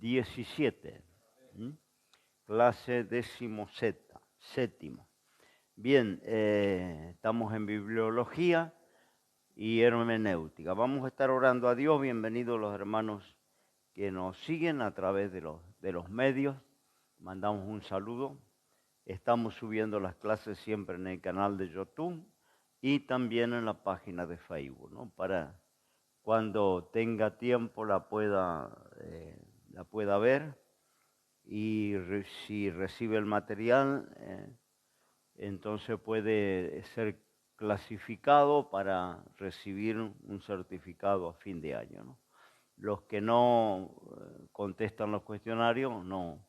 17. Clase 17. Bien, estamos en bibliología y hermenéutica. Vamos a estar orando a Dios. Bienvenidos los hermanos que nos siguen a través de los medios. Mandamos un saludo. Estamos subiendo las clases siempre en el canal de YouTube y también en la página de Facebook, ¿no? Para cuando tenga tiempo la pueda ver y si recibe el material, entonces puede ser clasificado para recibir un certificado a fin de año, ¿no? Los que no contestan los cuestionarios no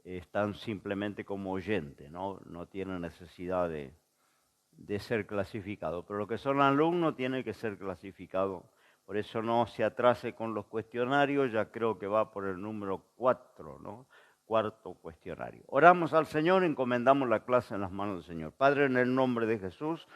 están simplemente como oyentes, no tienen necesidad de ser clasificados, pero los que son alumnos tienen que ser clasificados. Por eso no se atrase con los cuestionarios, ya creo que va por el número 4, ¿no? Cuarto cuestionario. Oramos al Señor, encomendamos la clase en las manos del Señor. Padre, en el nombre de Jesús,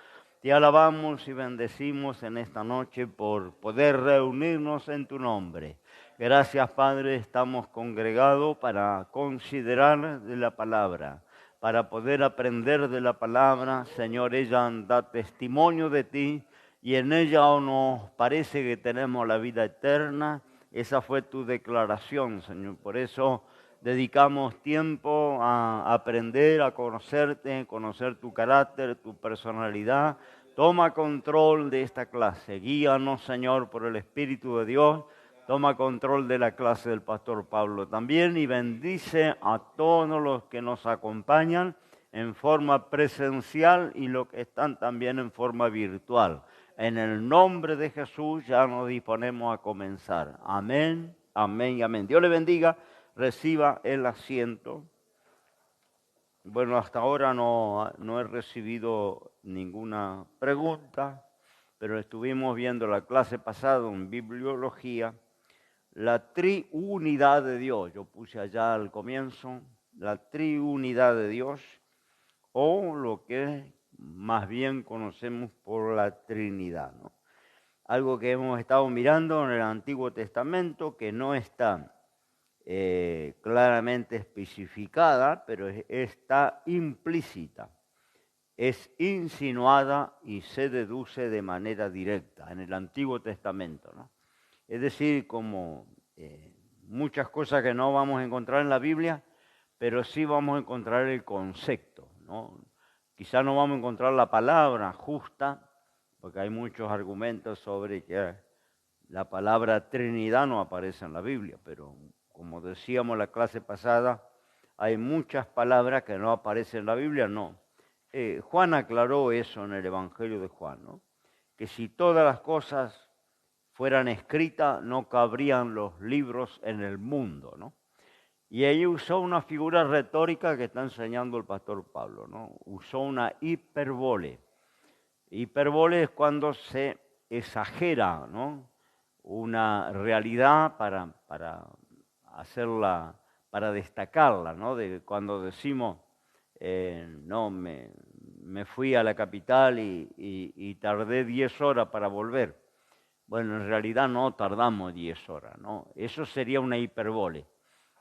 te alabamos y bendecimos en esta noche por poder reunirnos en tu nombre. Gracias, Padre, estamos congregados para considerar de la palabra, para poder aprender de la palabra. Señor, ella da testimonio de ti y en ella nos parece que tenemos la vida eterna. Esa fue tu declaración, Señor. Por eso dedicamos tiempo a aprender, a conocerte, conocer tu carácter, tu personalidad. Toma control de esta clase. Guíanos, Señor, por el Espíritu de Dios. Toma control de la clase del pastor Pablo también y bendice a todos los que nos acompañan en forma presencial y los que están también en forma virtual. En el nombre de Jesús ya nos disponemos a comenzar. Amén, amén y amén. Dios le bendiga, reciba el asiento. Bueno, hasta ahora no he recibido ninguna pregunta, pero estuvimos viendo la clase pasada en bibliología. La triunidad de Dios, yo puse allá al comienzo, la triunidad de Dios, o lo que más bien conocemos por la Trinidad, ¿no? Algo que hemos estado mirando en el Antiguo Testamento, que no está claramente especificada, pero está implícita, es insinuada y se deduce de manera directa en el Antiguo Testamento, ¿no? Es decir, como muchas cosas que no vamos a encontrar en la Biblia, pero sí vamos a encontrar el concepto, ¿no? Quizá no vamos a encontrar la palabra justa, porque hay muchos argumentos sobre que la palabra Trinidad no aparece en la Biblia, pero como decíamos la clase pasada, hay muchas palabras que no aparecen en la Biblia, no. Juan aclaró eso en el Evangelio de Juan, ¿no? Que si todas las cosas fueran escritas, no cabrían los libros en el mundo, ¿no? Y ahí usó una figura retórica que está enseñando el pastor Pablo, ¿no? Usó una hipérbole. Hipérbole es cuando se exagera, ¿no? Una realidad para hacerla, para destacarla, ¿no? De cuando decimos, no, me fui a la capital y tardé 10 horas para volver. Bueno, en realidad no tardamos 10 horas, ¿no? Eso sería una hipérbole,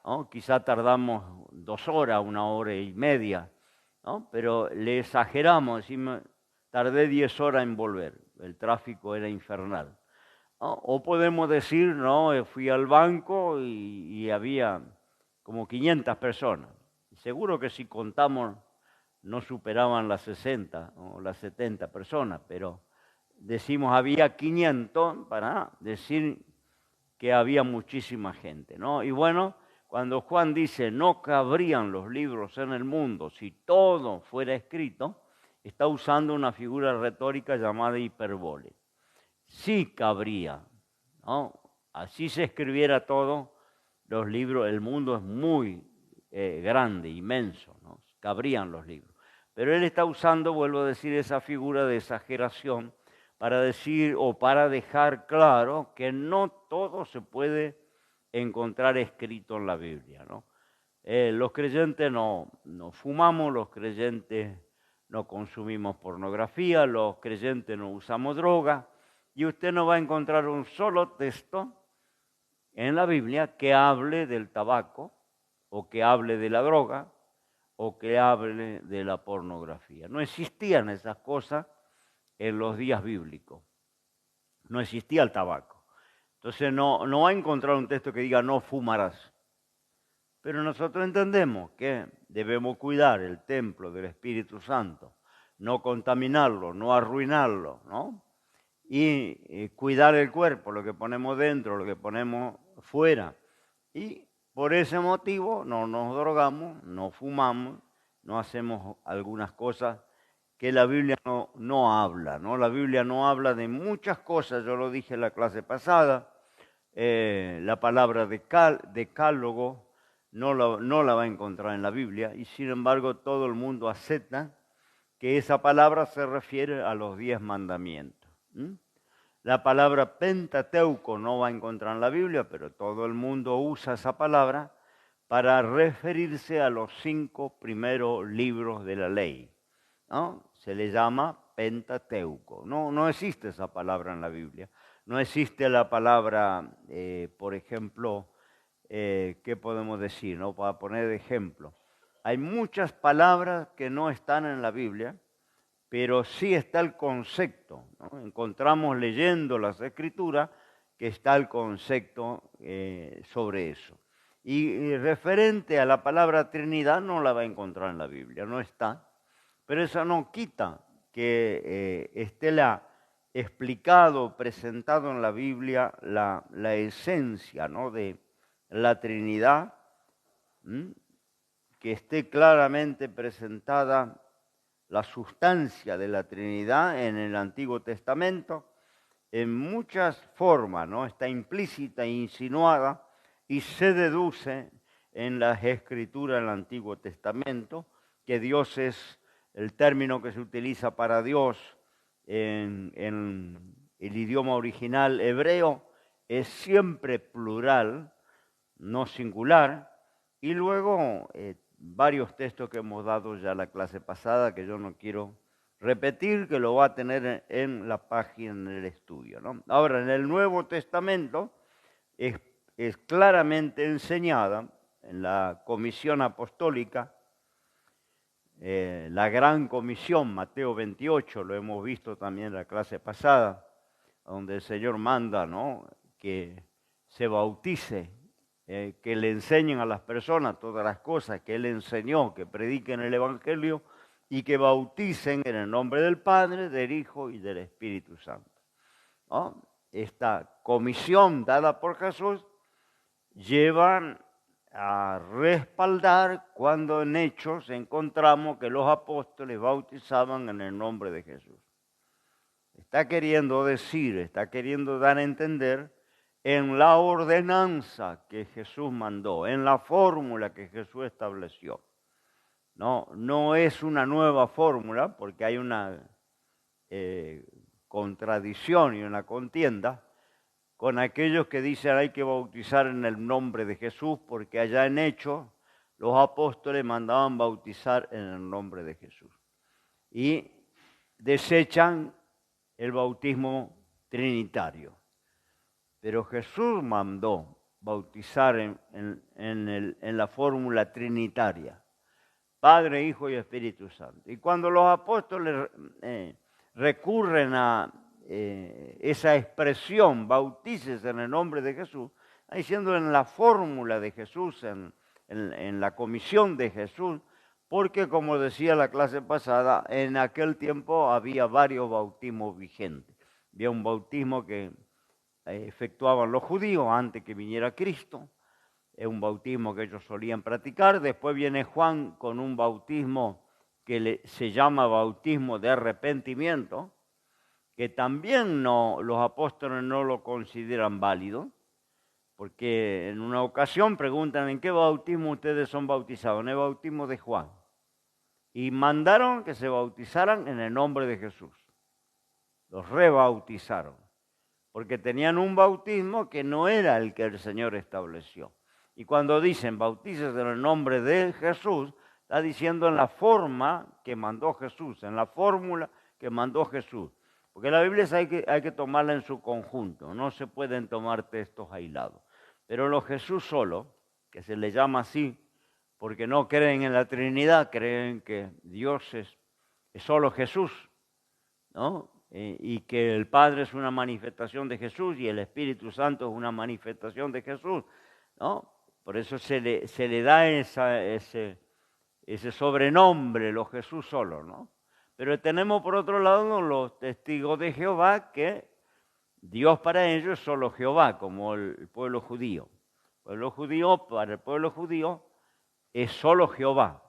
¿no? Quizá tardamos 2 horas, 1 hora y media, ¿no? Pero le exageramos, decimos, tardé 10 horas en volver, el tráfico era infernal, ¿no? O podemos decir, no, fui al banco y había como 500 personas. Seguro que si contamos no superaban las 60 o las 70 personas, pero decimos había 500 para decir que había muchísima gente, ¿no? Y bueno, cuando Juan dice no cabrían los libros en el mundo si todo fuera escrito, está usando una figura retórica llamada hipérbole. Sí cabría, ¿no? Así se escribiera todo, los libros, el mundo es muy grande, inmenso, ¿no? Cabrían los libros. Pero él está usando, vuelvo a decir, esa figura de exageración para decir o para dejar claro que no todo se puede encontrar escrito en la Biblia, ¿no? Los creyentes no fumamos, los creyentes no consumimos pornografía, los creyentes no usamos droga, y usted no va a encontrar un solo texto en la Biblia que hable del tabaco, o que hable de la droga, o que hable de la pornografía. No existían esas cosas en los días bíblicos. No existía el tabaco. Entonces no va a encontrar un texto que diga no fumarás. Pero nosotros entendemos que debemos cuidar el templo del Espíritu Santo, no contaminarlo, no arruinarlo, ¿no? Y cuidar el cuerpo, lo que ponemos dentro, lo que ponemos fuera. Y por ese motivo no nos drogamos, no fumamos, no hacemos algunas cosas que la Biblia no habla, ¿no? La Biblia no habla de muchas cosas, yo lo dije en la clase pasada, la palabra decálogo no la va a encontrar en la Biblia, y sin embargo todo el mundo acepta que esa palabra se refiere a los 10 mandamientos. La palabra Pentateuco no va a encontrar en la Biblia, pero todo el mundo usa esa palabra para referirse a los 5 primeros libros de la ley, ¿no? Se le llama Pentateuco. No existe esa palabra en la Biblia. No existe la palabra, por ejemplo, ¿qué podemos decir, no? Para poner de ejemplo. Hay muchas palabras que no están en la Biblia, pero sí está el concepto, ¿no? Encontramos leyendo las Escrituras que está el concepto sobre eso. Y referente a la palabra Trinidad no la va a encontrar en la Biblia, no está. Pero eso no quita que esté explicado, presentado en la Biblia la esencia, ¿no?, de la Trinidad, que esté claramente presentada la sustancia de la Trinidad en el Antiguo Testamento, en muchas formas, ¿no? Está implícita e insinuada y se deduce en las Escrituras del Antiguo Testamento que Dios es el término que se utiliza para Dios en el idioma original hebreo, es siempre plural, no singular, y luego varios textos que hemos dado ya la clase pasada, que yo no quiero repetir, que lo va a tener en la página del estudio, ¿no? Ahora, en el Nuevo Testamento es claramente enseñada en la comisión apostólica, la gran comisión, Mateo 28, lo hemos visto también en la clase pasada, donde el Señor manda, ¿no?, que se bautice, que le enseñen a las personas todas las cosas que Él enseñó, que prediquen el Evangelio y que bauticen en el nombre del Padre, del Hijo y del Espíritu Santo, ¿no? Esta comisión dada por Jesús lleva a respaldar cuando en Hechos encontramos que los apóstoles bautizaban en el nombre de Jesús. Está queriendo decir, está queriendo dar a entender en la ordenanza que Jesús mandó, en la fórmula que Jesús estableció. No es una nueva fórmula, porque hay una contradicción y una contienda con aquellos que dicen hay que bautizar en el nombre de Jesús, porque allá en Hechos los apóstoles mandaban bautizar en el nombre de Jesús. Y desechan el bautismo trinitario. Pero Jesús mandó bautizar en la fórmula trinitaria, Padre, Hijo y Espíritu Santo. Y cuando los apóstoles recurren a esa expresión, bautices en el nombre de Jesús, está diciendo en la fórmula de Jesús, en la comisión de Jesús, porque como decía la clase pasada, en aquel tiempo había varios bautismos vigentes. Había un bautismo que efectuaban los judíos antes que viniera Cristo, es un bautismo que ellos solían practicar. Después viene Juan con un bautismo que se llama bautismo de arrepentimiento, que también los apóstoles no lo consideran válido, porque en una ocasión preguntan ¿en qué bautismo ustedes son bautizados? En el bautismo de Juan. Y mandaron que se bautizaran en el nombre de Jesús. Los rebautizaron, porque tenían un bautismo que no era el que el Señor estableció. Y cuando dicen bautices en el nombre de Jesús, está diciendo en la forma que mandó Jesús, en la fórmula que mandó Jesús. Porque la Biblia hay que tomarla en su conjunto, no se pueden tomar textos aislados. Pero los Jesús solo, que se le llama así, porque no creen en la Trinidad, creen que Dios es solo Jesús, ¿no? Y que el Padre es una manifestación de Jesús y el Espíritu Santo es una manifestación de Jesús, ¿no? Por eso se le da ese sobrenombre, los Jesús solo, ¿no? Pero tenemos por otro lado los testigos de Jehová, que Dios para ellos es solo Jehová, como el pueblo judío. El pueblo judío, para el pueblo judío, es solo Jehová.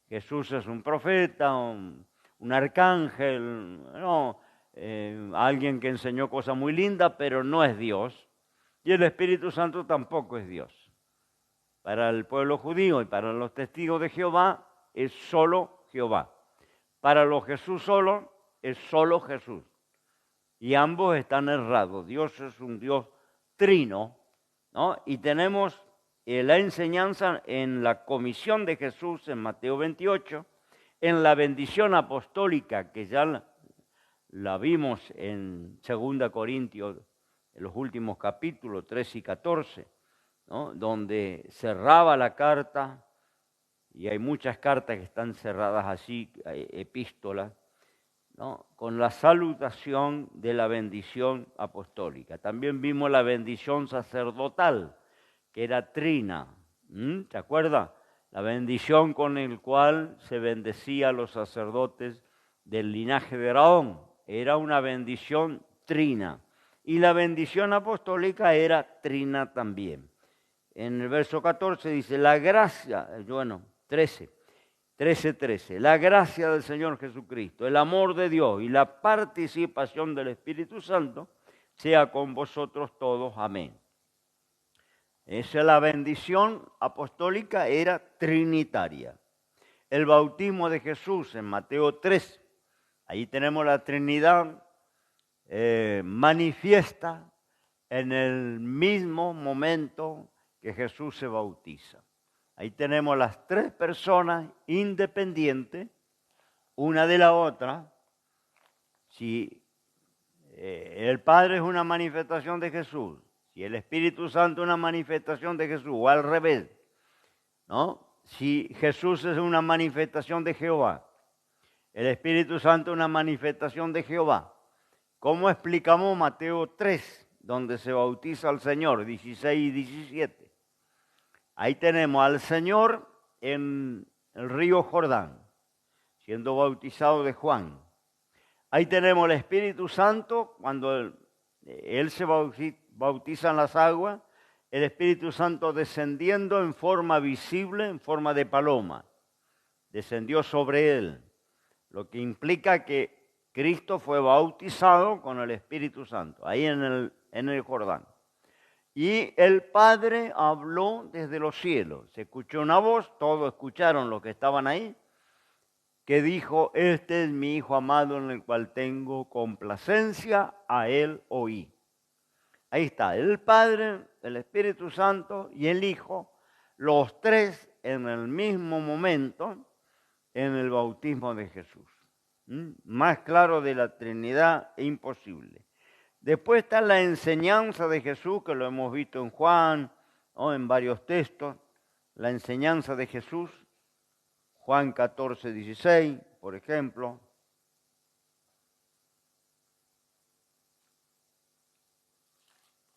Jesús es un profeta, un arcángel, no, alguien que enseñó cosas muy lindas, pero no es Dios. Y el Espíritu Santo tampoco es Dios. Para el pueblo judío y para los testigos de Jehová es solo Jehová. Para los Jesús solo es solo Jesús. Y ambos están errados. Dios es un Dios trino, ¿no? Y tenemos la enseñanza en la comisión de Jesús en Mateo 28, en la bendición apostólica que ya la vimos en 2 Corintios, en los últimos capítulos 13 y 14, ¿no? Donde cerraba la carta, y hay muchas cartas que están cerradas así, epístolas, ¿no? Con la salutación de la bendición apostólica. También vimos la bendición sacerdotal, que era trina, ¿te acuerdas? La bendición con el cual se bendecía a los sacerdotes del linaje de Aarón. Era una bendición trina. Y la bendición apostólica era trina también. En el verso 14 dice, la gracia, 13, la gracia del Señor Jesucristo, el amor de Dios y la participación del Espíritu Santo sea con vosotros todos. Amén. Esa la bendición apostólica era trinitaria. El bautismo de Jesús en Mateo 3, ahí tenemos la Trinidad manifiesta en el mismo momento que Jesús se bautiza. Ahí tenemos las tres personas independientes, una de la otra. Si el Padre es una manifestación de Jesús, si el Espíritu Santo es una manifestación de Jesús, o al revés, ¿no? Si Jesús es una manifestación de Jehová, el Espíritu Santo es una manifestación de Jehová. ¿Cómo explicamos Mateo 3, donde se bautiza al Señor, 16 y 17? Ahí tenemos al Señor en el río Jordán, siendo bautizado de Juan. Ahí tenemos el Espíritu Santo, cuando Él se bautiza en las aguas, el Espíritu Santo descendiendo en forma visible, en forma de paloma. Descendió sobre Él, lo que implica que Cristo fue bautizado con el Espíritu Santo, ahí en el Jordán. Y el Padre habló desde los cielos. Se escuchó una voz, todos escucharon los que estaban ahí, que dijo, este es mi Hijo amado en el cual tengo complacencia, a Él oí. Ahí está, el Padre, el Espíritu Santo y el Hijo, los tres en el mismo momento en el bautismo de Jesús. Más claro de la Trinidad imposible. Después está la enseñanza de Jesús, que lo hemos visto en Juan, o en varios textos. La enseñanza de Jesús, Juan 14, 16, por ejemplo.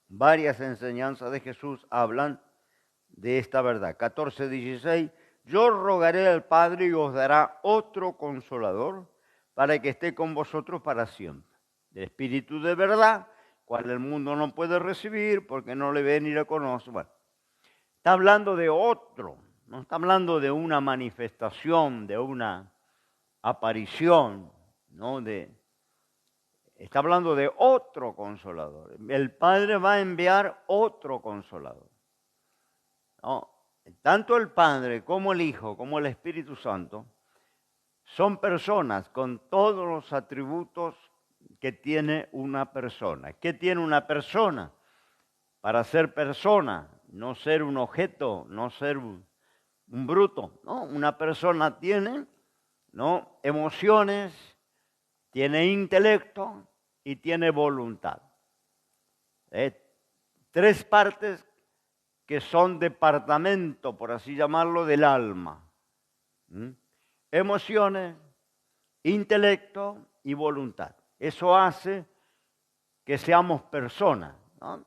Varias enseñanzas de Jesús hablan de esta verdad. 14, 16, yo rogaré al Padre y os dará otro consolador para que esté con vosotros para siempre. El Espíritu de verdad, cual el mundo no puede recibir porque no le ve ni le conoce. Bueno, está hablando de otro, no está hablando de una manifestación, de una aparición, ¿no? Está hablando de otro consolador. El Padre va a enviar otro consolador. ¿No? Tanto el Padre como el Hijo, como el Espíritu Santo, son personas con todos los atributos que tiene una persona. ¿Qué tiene una persona? Para ser persona, no ser un objeto, no ser un bruto. ¿No? Una persona tiene, ¿no?, emociones, tiene intelecto y tiene voluntad. Tres partes que son departamento, por así llamarlo, del alma. Emociones, intelecto y voluntad. Eso hace que seamos personas, ¿no?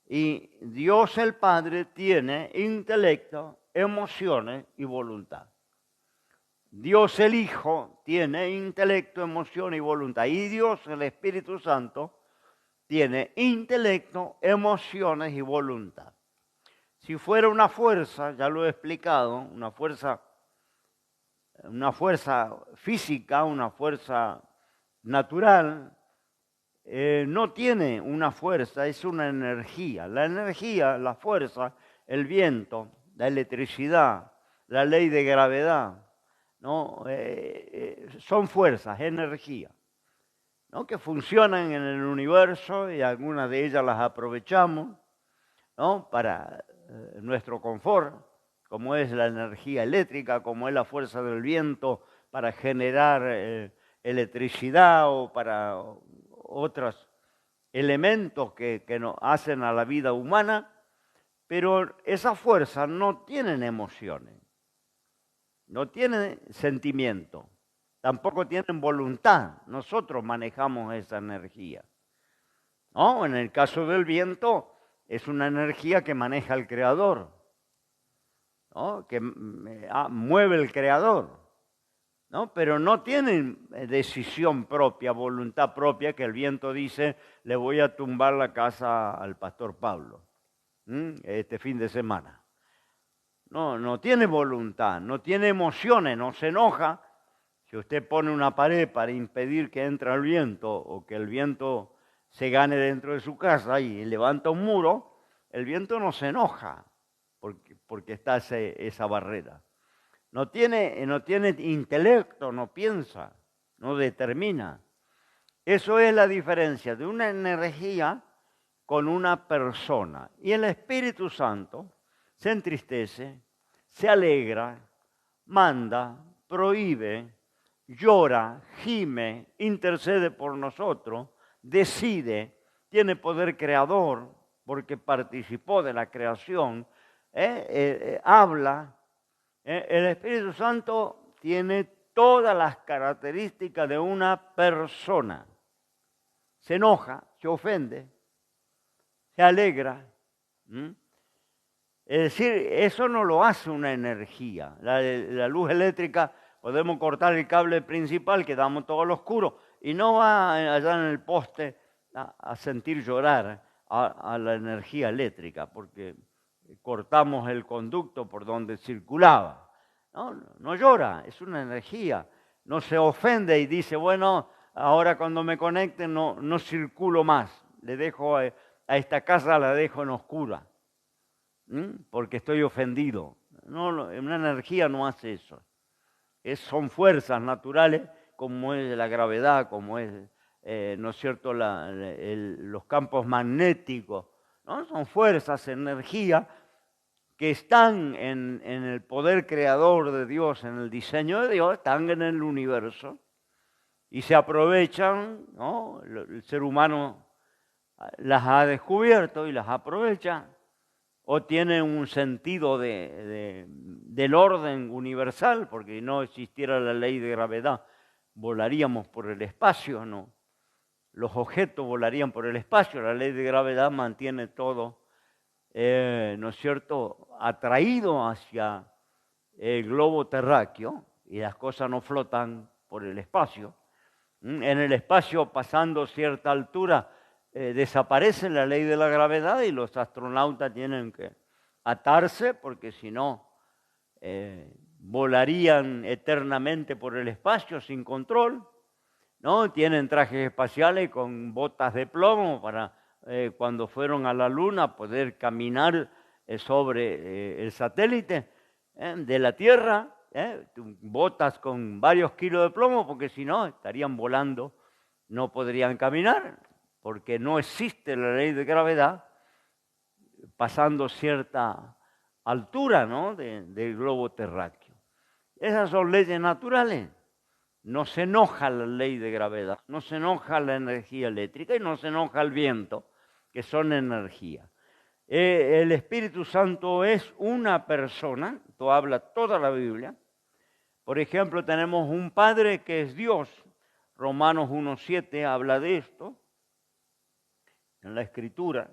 Y Dios el Padre tiene intelecto, emociones y voluntad. Dios el Hijo tiene intelecto, emoción y voluntad. Y Dios el Espíritu Santo tiene intelecto, emociones y voluntad. Si fuera una fuerza, ya lo he explicado, una fuerza física, una fuerza natural, no tiene una fuerza, es una energía. La energía, la fuerza, el viento, la electricidad, la ley de gravedad, ¿no? Son fuerzas, energía, ¿no? Que funcionan en el universo y algunas de ellas las aprovechamos, ¿no? Para nuestro confort, como es la energía eléctrica, como es la fuerza del viento para generar electricidad o para otros elementos que nos hacen a la vida humana, pero esas fuerzas no tienen emociones, no tienen sentimiento, tampoco tienen voluntad. Nosotros manejamos esa energía, ¿no? En el caso del viento, es una energía que maneja el Creador, ¿no? Que mueve el Creador, ¿no? Pero no tienen decisión propia, voluntad propia, que el viento dice, le voy a tumbar la casa al pastor Pablo este fin de semana. No tiene voluntad, no tiene emociones, no se enoja. Si usted pone una pared para impedir que entre el viento o que el viento se gane dentro de su casa y levanta un muro, el viento no se enoja porque está esa barrera. No tiene intelecto, no piensa, no determina. Eso es la diferencia de una energía con una persona. Y el Espíritu Santo se entristece, se alegra, manda, prohíbe, llora, gime, intercede por nosotros, decide, tiene poder creador porque participó de la creación, habla. El Espíritu Santo tiene todas las características de una persona. Se enoja, se ofende, se alegra. Es decir, eso no lo hace una energía. La luz eléctrica, podemos cortar el cable principal, quedamos todo al oscuro, y no va allá en el poste a sentir llorar a la energía eléctrica, porque cortamos el conducto por donde circulaba. No llora, es una energía. No se ofende y dice, bueno, ahora cuando me conecten no circulo más. Le dejo a esta casa, la dejo en oscura, porque estoy ofendido. No, una energía no hace eso. Son fuerzas naturales, como es la gravedad, como es, ¿no es cierto?, los campos magnéticos, ¿no? Son fuerzas, energía, que están en el poder creador de Dios, en el diseño de Dios, están en el universo y se aprovechan, ¿no? El ser humano las ha descubierto y las aprovecha, o tienen un sentido del orden universal, porque si no existiera la ley de gravedad, volaríamos por el espacio, ¿no? Los objetos volarían por el espacio, la ley de gravedad mantiene todo, ¿no es cierto?, atraído hacia el globo terráqueo, y las cosas no flotan por el espacio. En el espacio, pasando cierta altura, desaparece la ley de la gravedad y los astronautas tienen que atarse, porque si no, volarían eternamente por el espacio sin control, ¿no? Tienen trajes espaciales con botas de plomo para cuando fueron a la Luna poder caminar sobre el satélite de la Tierra, botas con varios kilos de plomo, porque si no estarían volando, no podrían caminar, porque no existe la ley de gravedad pasando cierta altura, ¿no?, del globo terráqueo. Esas son leyes naturales. No se enoja la ley de gravedad, no se enoja la energía eléctrica y no se enoja el viento, que son energía. El Espíritu Santo es una persona, esto habla toda la Biblia. Por ejemplo, tenemos un Padre que es Dios. Romanos 1:7 habla de esto en la Escritura.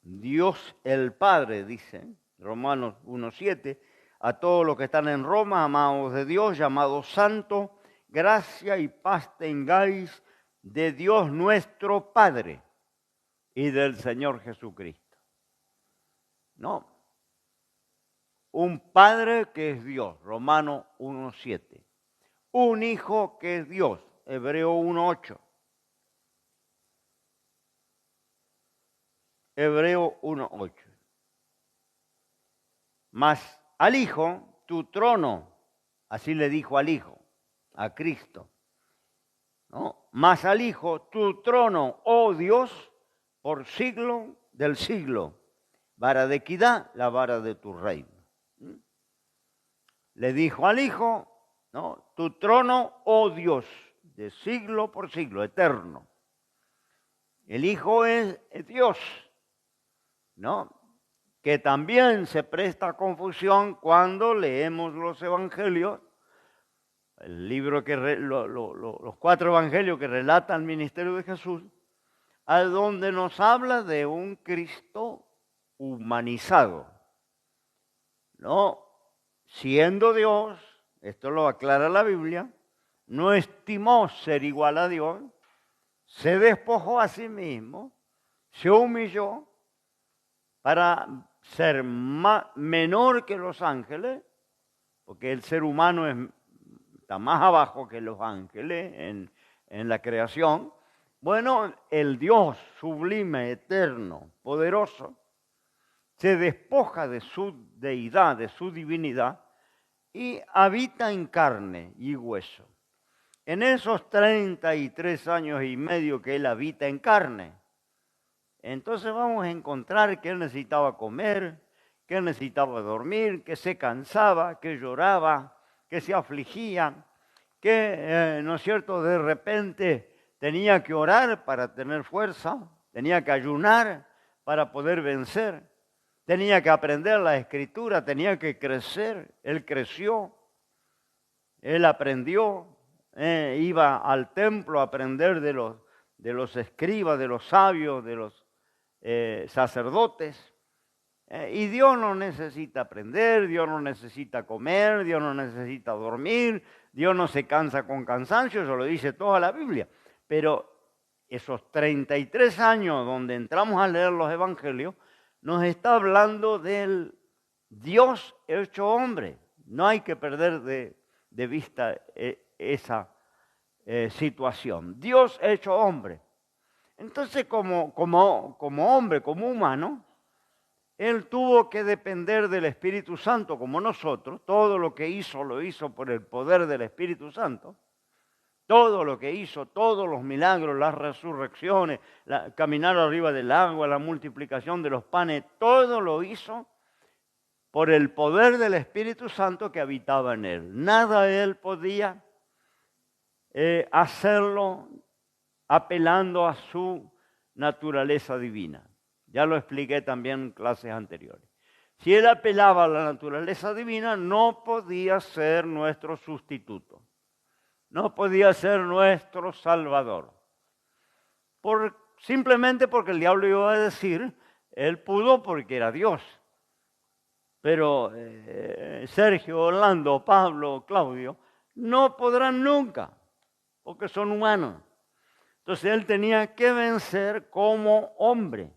Dios el Padre, dice Romanos 1:7, a todos los que están en Roma, amados de Dios, llamados santos, gracia y paz tengáis de Dios nuestro Padre y del Señor Jesucristo. No, un Padre que es Dios, Romanos 1:7. Un Hijo que es Dios, Hebreo 1:8. Hebreo 1:8. Mas al Hijo, tu trono, así le dijo al Hijo, a Cristo, ¿no? Mas al Hijo, tu trono, oh Dios, por siglo del siglo, vara de equidad, la vara de tu reino. Le dijo al Hijo, ¿no? Tu trono, oh Dios, de siglo por siglo, eterno. El Hijo es Dios, ¿no? Que también se presta a confusión cuando leemos los evangelios, el libro que los 4 evangelios que relatan el ministerio de Jesús, a donde nos habla de un Cristo humanizado, ¿no? Siendo Dios, esto lo aclara la Biblia, no estimó ser igual a Dios, se despojó a sí mismo, se humilló para ser menor que los ángeles, porque el ser humano está más abajo que los ángeles en la creación. Bueno, el Dios sublime, eterno, poderoso, se despoja de su deidad, de su divinidad, y habita en carne y hueso. En esos 33 años y medio que él habita en carne, entonces vamos a encontrar que él necesitaba comer, que él necesitaba dormir, que se cansaba, que lloraba, que se afligía, que, ¿no es cierto?, de repente tenía que orar para tener fuerza, tenía que ayunar para poder vencer, tenía que aprender la Escritura, tenía que crecer. Él creció, él aprendió, iba al templo a aprender de los escribas, de los sabios, de los sacerdotes. Y Dios no necesita aprender, Dios no necesita comer, Dios no necesita dormir, Dios no se cansa con cansancio, eso lo dice toda la Biblia. Pero esos 33 años donde entramos a leer los evangelios, nos está hablando del Dios hecho hombre. No hay que perder de vista esa situación. Dios hecho hombre. Entonces, como hombre, como humano, él tuvo que depender del Espíritu Santo como nosotros. Todo lo que hizo, lo hizo por el poder del Espíritu Santo. Todo lo que hizo, todos los milagros, las resurrecciones, caminar arriba del agua, la multiplicación de los panes, todo lo hizo por el poder del Espíritu Santo que habitaba en él. Nada él podía hacerlo apelando a su naturaleza divina. Ya lo expliqué también en clases anteriores. Si él apelaba a la naturaleza divina, no podía ser nuestro sustituto. No podía ser nuestro salvador. Simplemente porque el diablo iba a decir, él pudo porque era Dios. Pero Sergio, Orlando, Pablo, Claudio, no podrán nunca, porque son humanos. Entonces él tenía que vencer como hombre.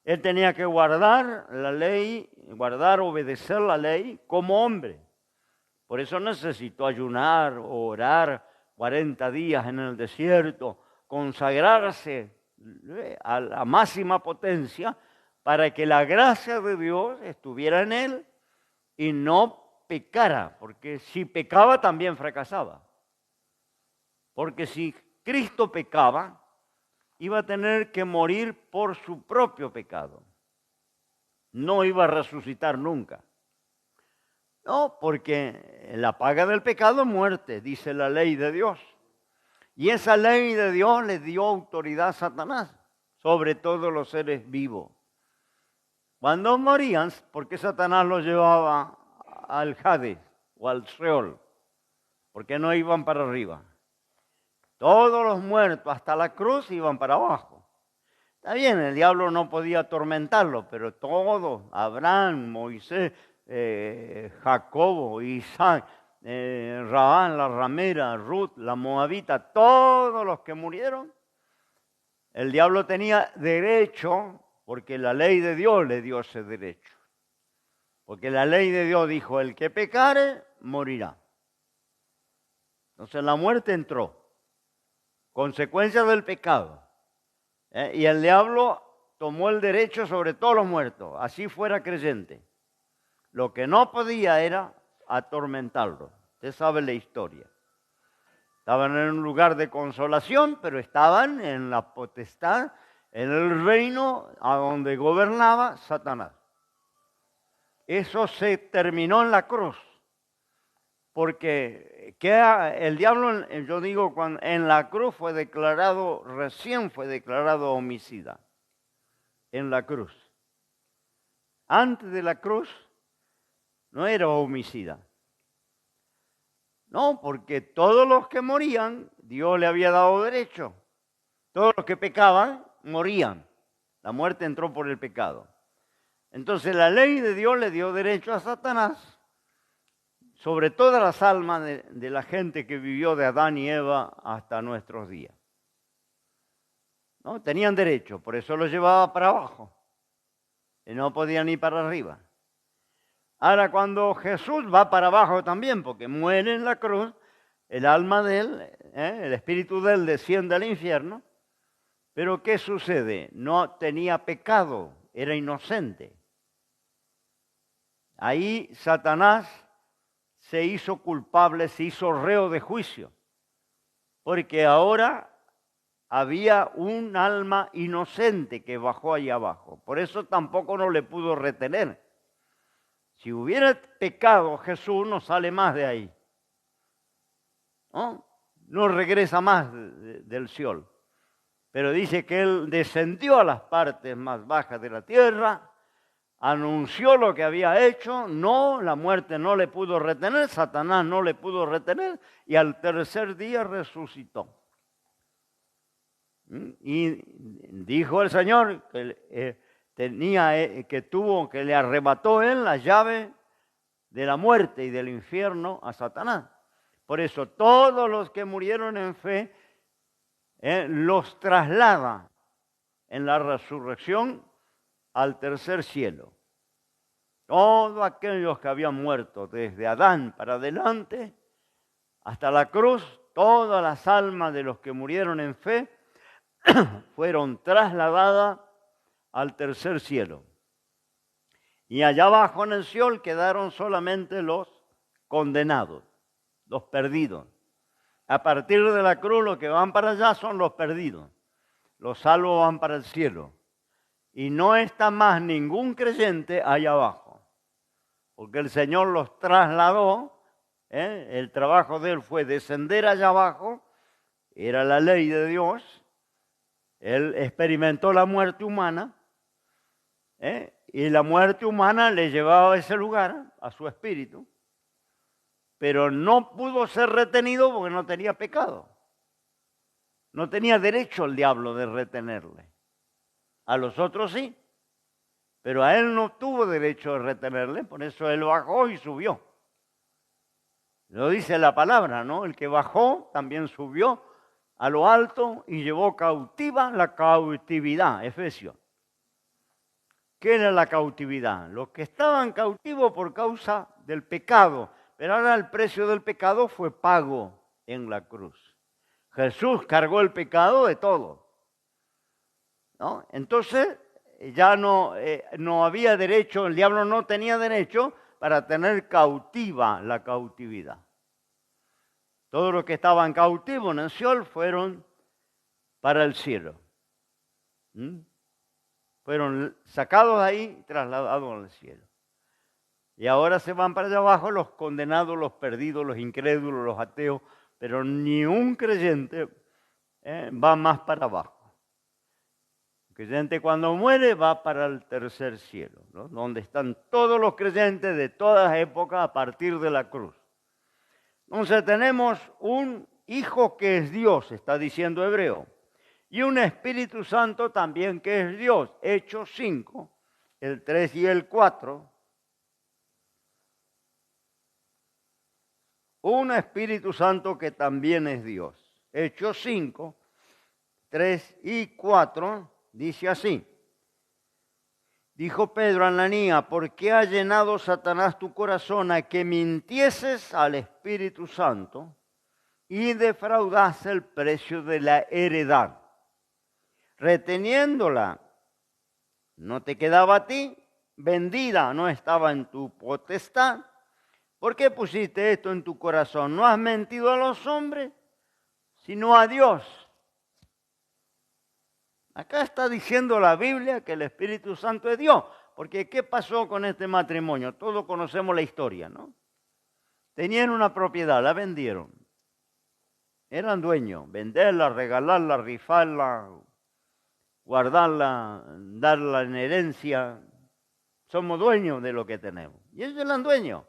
Él tenía que guardar la ley, obedecer la ley como hombre. Por eso necesitó ayunar, orar 40 días en el desierto, consagrarse a la máxima potencia para que la gracia de Dios estuviera en él y no pecara, porque si pecaba también fracasaba. Porque si Cristo pecaba, iba a tener que morir por su propio pecado. No iba a resucitar nunca. No, porque la paga del pecado es muerte, dice la ley de Dios. Y esa ley de Dios le dio autoridad a Satanás. sobre todos los seres vivos. Cuando morían, ¿por qué Satanás los llevaba al Hades o al Sheol? ¿Por qué no iban para arriba? Todos los muertos hasta la cruz iban para abajo. Está bien, el diablo no podía atormentarlo, pero todos, Abraham, Moisés, Jacobo, Isaac, Rabán, la ramera, Ruth, la moabita, todos los que murieron, el diablo tenía derecho, porque la ley de Dios le dio ese derecho. Porque la ley de Dios dijo, el que pecare, morirá. Entonces la muerte entró, consecuencia del pecado. Y el diablo tomó el derecho sobre todos los muertos, así fuera creyente. Lo que no podía era atormentarlo. Usted sabe la historia. Estaban en un lugar de consolación, pero estaban en la potestad, en el reino a donde gobernaba Satanás. Eso se terminó en la cruz. Porque el diablo, yo digo, cuando en la cruz recién fue declarado homicida. En la cruz. Antes de la cruz no era homicida. No, porque todos los que morían, Dios le había dado derecho. Todos los que pecaban, morían. La muerte entró por el pecado. Entonces la ley de Dios le dio derecho a Satanás sobre todas las almas de la gente que vivió de Adán y Eva hasta nuestros días. ¿No? Tenían derecho, por eso los llevaba para abajo. Y no podían ir para arriba. Ahora, cuando Jesús va para abajo también, porque muere en la cruz, el alma de él, el espíritu de él desciende al infierno. Pero ¿qué sucede? No tenía pecado, era inocente. Ahí Satanás se hizo culpable, se hizo reo de juicio, porque ahora había un alma inocente que bajó allá abajo. Por eso tampoco no le pudo retener. Si hubiera pecado, Jesús no sale más de ahí. No regresa más del Seol. Pero dice que él descendió a las partes más bajas de la tierra, anunció lo que había hecho, la muerte no le pudo retener, Satanás no le pudo retener, y al tercer día resucitó. Y dijo el Señor que que le arrebató él la llave de la muerte y del infierno a Satanás. Por eso todos los que murieron en fe los traslada en la resurrección al tercer cielo. Todos aquellos que habían muerto desde Adán para adelante hasta la cruz, todas las almas de los que murieron en fe fueron trasladadas al tercer cielo. Y allá abajo en el Seol quedaron solamente los condenados, los perdidos. A partir de la cruz, los que van para allá son los perdidos. Los salvos van para el cielo. Y no está más ningún creyente allá abajo. Porque el Señor los trasladó. El trabajo de Él fue descender allá abajo. Era la ley de Dios. Él experimentó la muerte humana. Y la muerte humana le llevaba a ese lugar, a su espíritu. Pero no pudo ser retenido porque no tenía pecado. No tenía derecho el diablo de retenerle. A los otros sí, pero a él no tuvo derecho de retenerle, por eso él bajó y subió. Lo dice la palabra, ¿no? El que bajó también subió a lo alto y llevó cautiva la cautividad, Efesios. ¿Qué era la cautividad? Los que estaban cautivos por causa del pecado, pero ahora el precio del pecado fue pago en la cruz. Jesús cargó el pecado de todos, ¿no? Entonces ya no había derecho, el diablo no tenía derecho para tener cautiva la cautividad. Todos los que estaban cautivos en el Seol fueron para el cielo. Fueron sacados de ahí y trasladados al cielo. Y ahora se van para allá abajo los condenados, los perdidos, los incrédulos, los ateos, pero ni un creyente va más para abajo. creyente cuando muere va para el tercer cielo, ¿no? Donde están todos los creyentes de todas épocas a partir de la cruz. Entonces tenemos un Hijo que es Dios, está diciendo Hebreo, y un Espíritu Santo también que es Dios. Hechos 5, el 3 y el 4. Un Espíritu Santo que también es Dios. Hechos 5, 3 y 4 dice así. Dijo Pedro a Ananías, ¿por qué ha llenado Satanás tu corazón a que mintieses al Espíritu Santo y defraudase el precio de la heredad? Reteniéndola, no te quedaba a ti, vendida no estaba en tu potestad. ¿Por qué pusiste esto en tu corazón? No has mentido a los hombres, sino a Dios. Acá está diciendo la Biblia que el Espíritu Santo es Dios. Porque ¿qué pasó con este matrimonio? Todos conocemos la historia, ¿no? Tenían una propiedad, la vendieron. Eran dueños, venderla, regalarla, rifarla, guardarla, darla en herencia. Somos dueños de lo que tenemos. Y ellos eran dueños.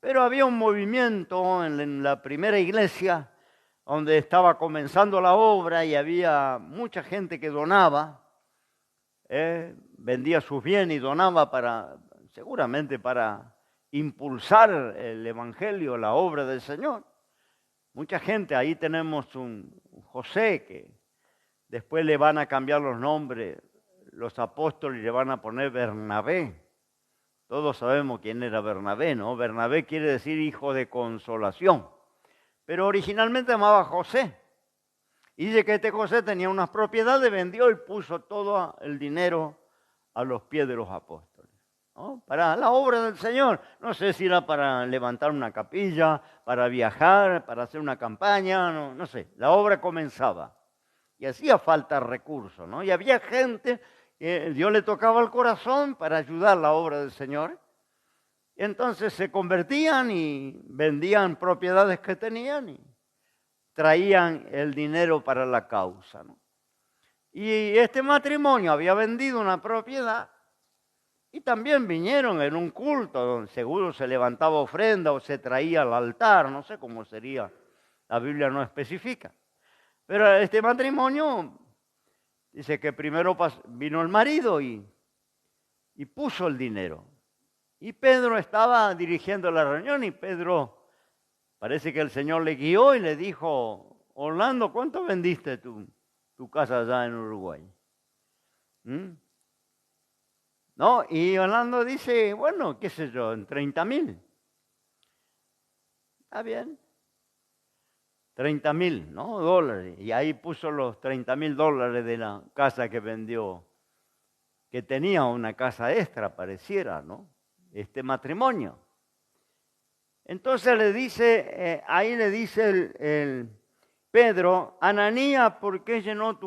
Pero había un movimiento en la primera iglesia donde estaba comenzando la obra y había mucha gente que donaba, vendía sus bienes y donaba seguramente para impulsar el evangelio, la obra del Señor. Mucha gente, ahí tenemos un José que después le van a cambiar los nombres, los apóstoles le van a poner Bernabé. Todos sabemos quién era Bernabé, ¿no? Bernabé quiere decir hijo de consolación. Pero originalmente llamaba José. Y dice que este José tenía unas propiedades, vendió y puso todo el dinero a los pies de los apóstoles, ¿no? Para la obra del Señor. No sé si era para levantar una capilla, para viajar, para hacer una campaña, no sé. La obra comenzaba. Y hacía falta recursos, ¿no? Y había gente que Dios le tocaba el corazón para ayudar la obra del Señor. Y entonces se convertían y vendían propiedades que tenían y traían el dinero para la causa, ¿no? Y este matrimonio había vendido una propiedad y también vinieron en un culto donde seguro se levantaba ofrenda o se traía al altar, no sé cómo sería, la Biblia no especifica. Pero este matrimonio dice que primero vino el marido y puso el dinero. Y Pedro estaba dirigiendo la reunión y Pedro, parece que el Señor le guió y le dijo, Orlando, ¿cuánto vendiste tu casa allá en Uruguay? ¿No? Y Orlando dice, bueno, qué sé yo, en 30,000. Está bien. 30,000, ¿no? Dólares. Y ahí puso los 30,000 dólares de la casa que vendió, que tenía una casa extra, pareciera, ¿no? Este matrimonio. Entonces le dice, ahí le dice el Pedro, Ananías, ¿por qué llenó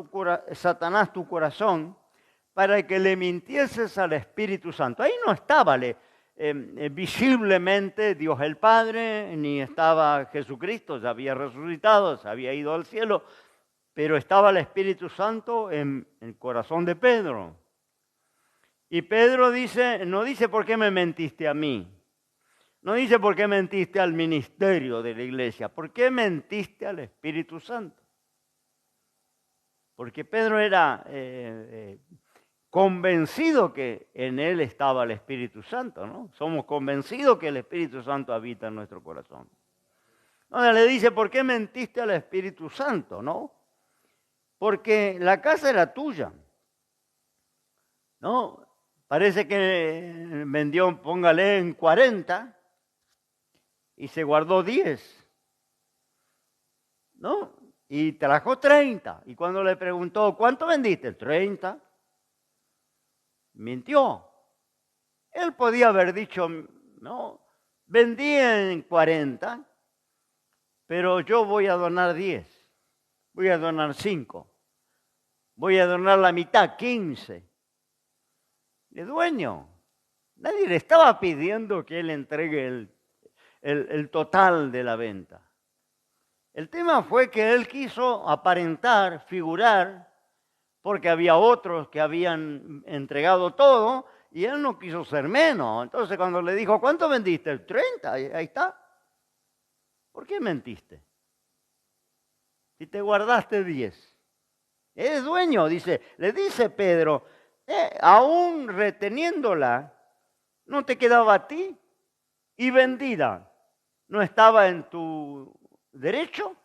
Satanás tu corazón para que le mintieses al Espíritu Santo? Ahí no estaba visiblemente Dios el Padre, ni estaba Jesucristo, ya había resucitado, se había ido al cielo, pero estaba el Espíritu Santo en el corazón de Pedro. Y Pedro dice, no dice por qué me mentiste a mí, no dice por qué mentiste al ministerio de la iglesia, por qué mentiste al Espíritu Santo. Porque Pedro era convencido que en él estaba el Espíritu Santo, ¿no? Somos convencidos que el Espíritu Santo habita en nuestro corazón. Entonces le dice, ¿por qué mentiste al Espíritu Santo, no? Porque la casa era tuya, ¿no? Parece que vendió, póngale, en 40 y se guardó 10, ¿no? Y trajo 30. Y cuando le preguntó, ¿cuánto vendiste? 30. Mintió. Él podía haber dicho, no, vendí en 40, pero yo voy a donar 10, voy a donar 5, voy a donar la mitad, 15. El dueño, nadie le estaba pidiendo que él entregue el total de la venta. El tema fue que él quiso aparentar, figurar, porque había otros que habían entregado todo y él no quiso ser menos. Entonces cuando le dijo, ¿cuánto vendiste? 30, ahí está. ¿Por qué mentiste? Si te guardaste 10. Eres dueño, le dice Pedro, aún reteniéndola, ¿no te quedaba a ti? Y vendida, ¿no estaba en tu derecho?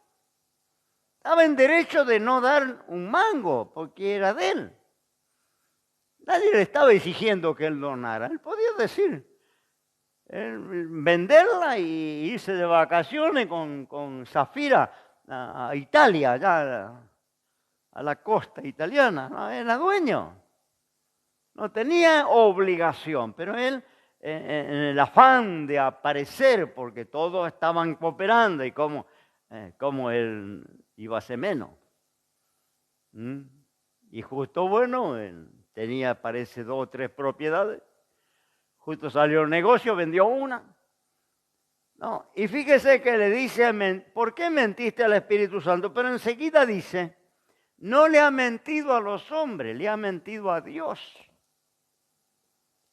Estaba en derecho de no dar un mango, porque era de él. Nadie le estaba exigiendo que él donara. Él podía decir, venderla y irse de vacaciones con Zafira a Italia, allá a la costa italiana. No, era dueño. No tenía obligación, pero él, en el afán de aparecer, porque todos estaban cooperando y como él iba a ser menos. Y justo, bueno, él tenía, parece, 2 o 3 propiedades. Justo salió el negocio, vendió una. No, y fíjese que le dice, ¿por qué mentiste al Espíritu Santo? Pero enseguida dice, no le ha mentido a los hombres, le ha mentido a Dios.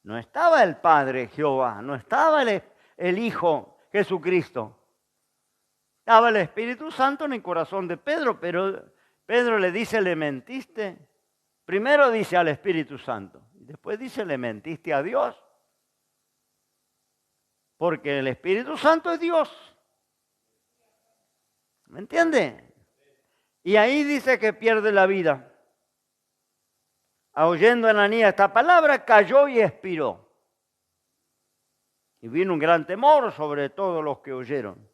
No estaba el Padre Jehová, no estaba el Hijo Jesucristo. Estaba el Espíritu Santo en el corazón de Pedro, pero Pedro le dice, ¿le mentiste? Primero dice al Espíritu Santo, y después dice, ¿le mentiste a Dios? Porque el Espíritu Santo es Dios. ¿Me entiende? Y ahí dice que pierde la vida. Oyendo Ananías esta palabra, cayó y expiró. Y vino un gran temor sobre todos los que oyeron.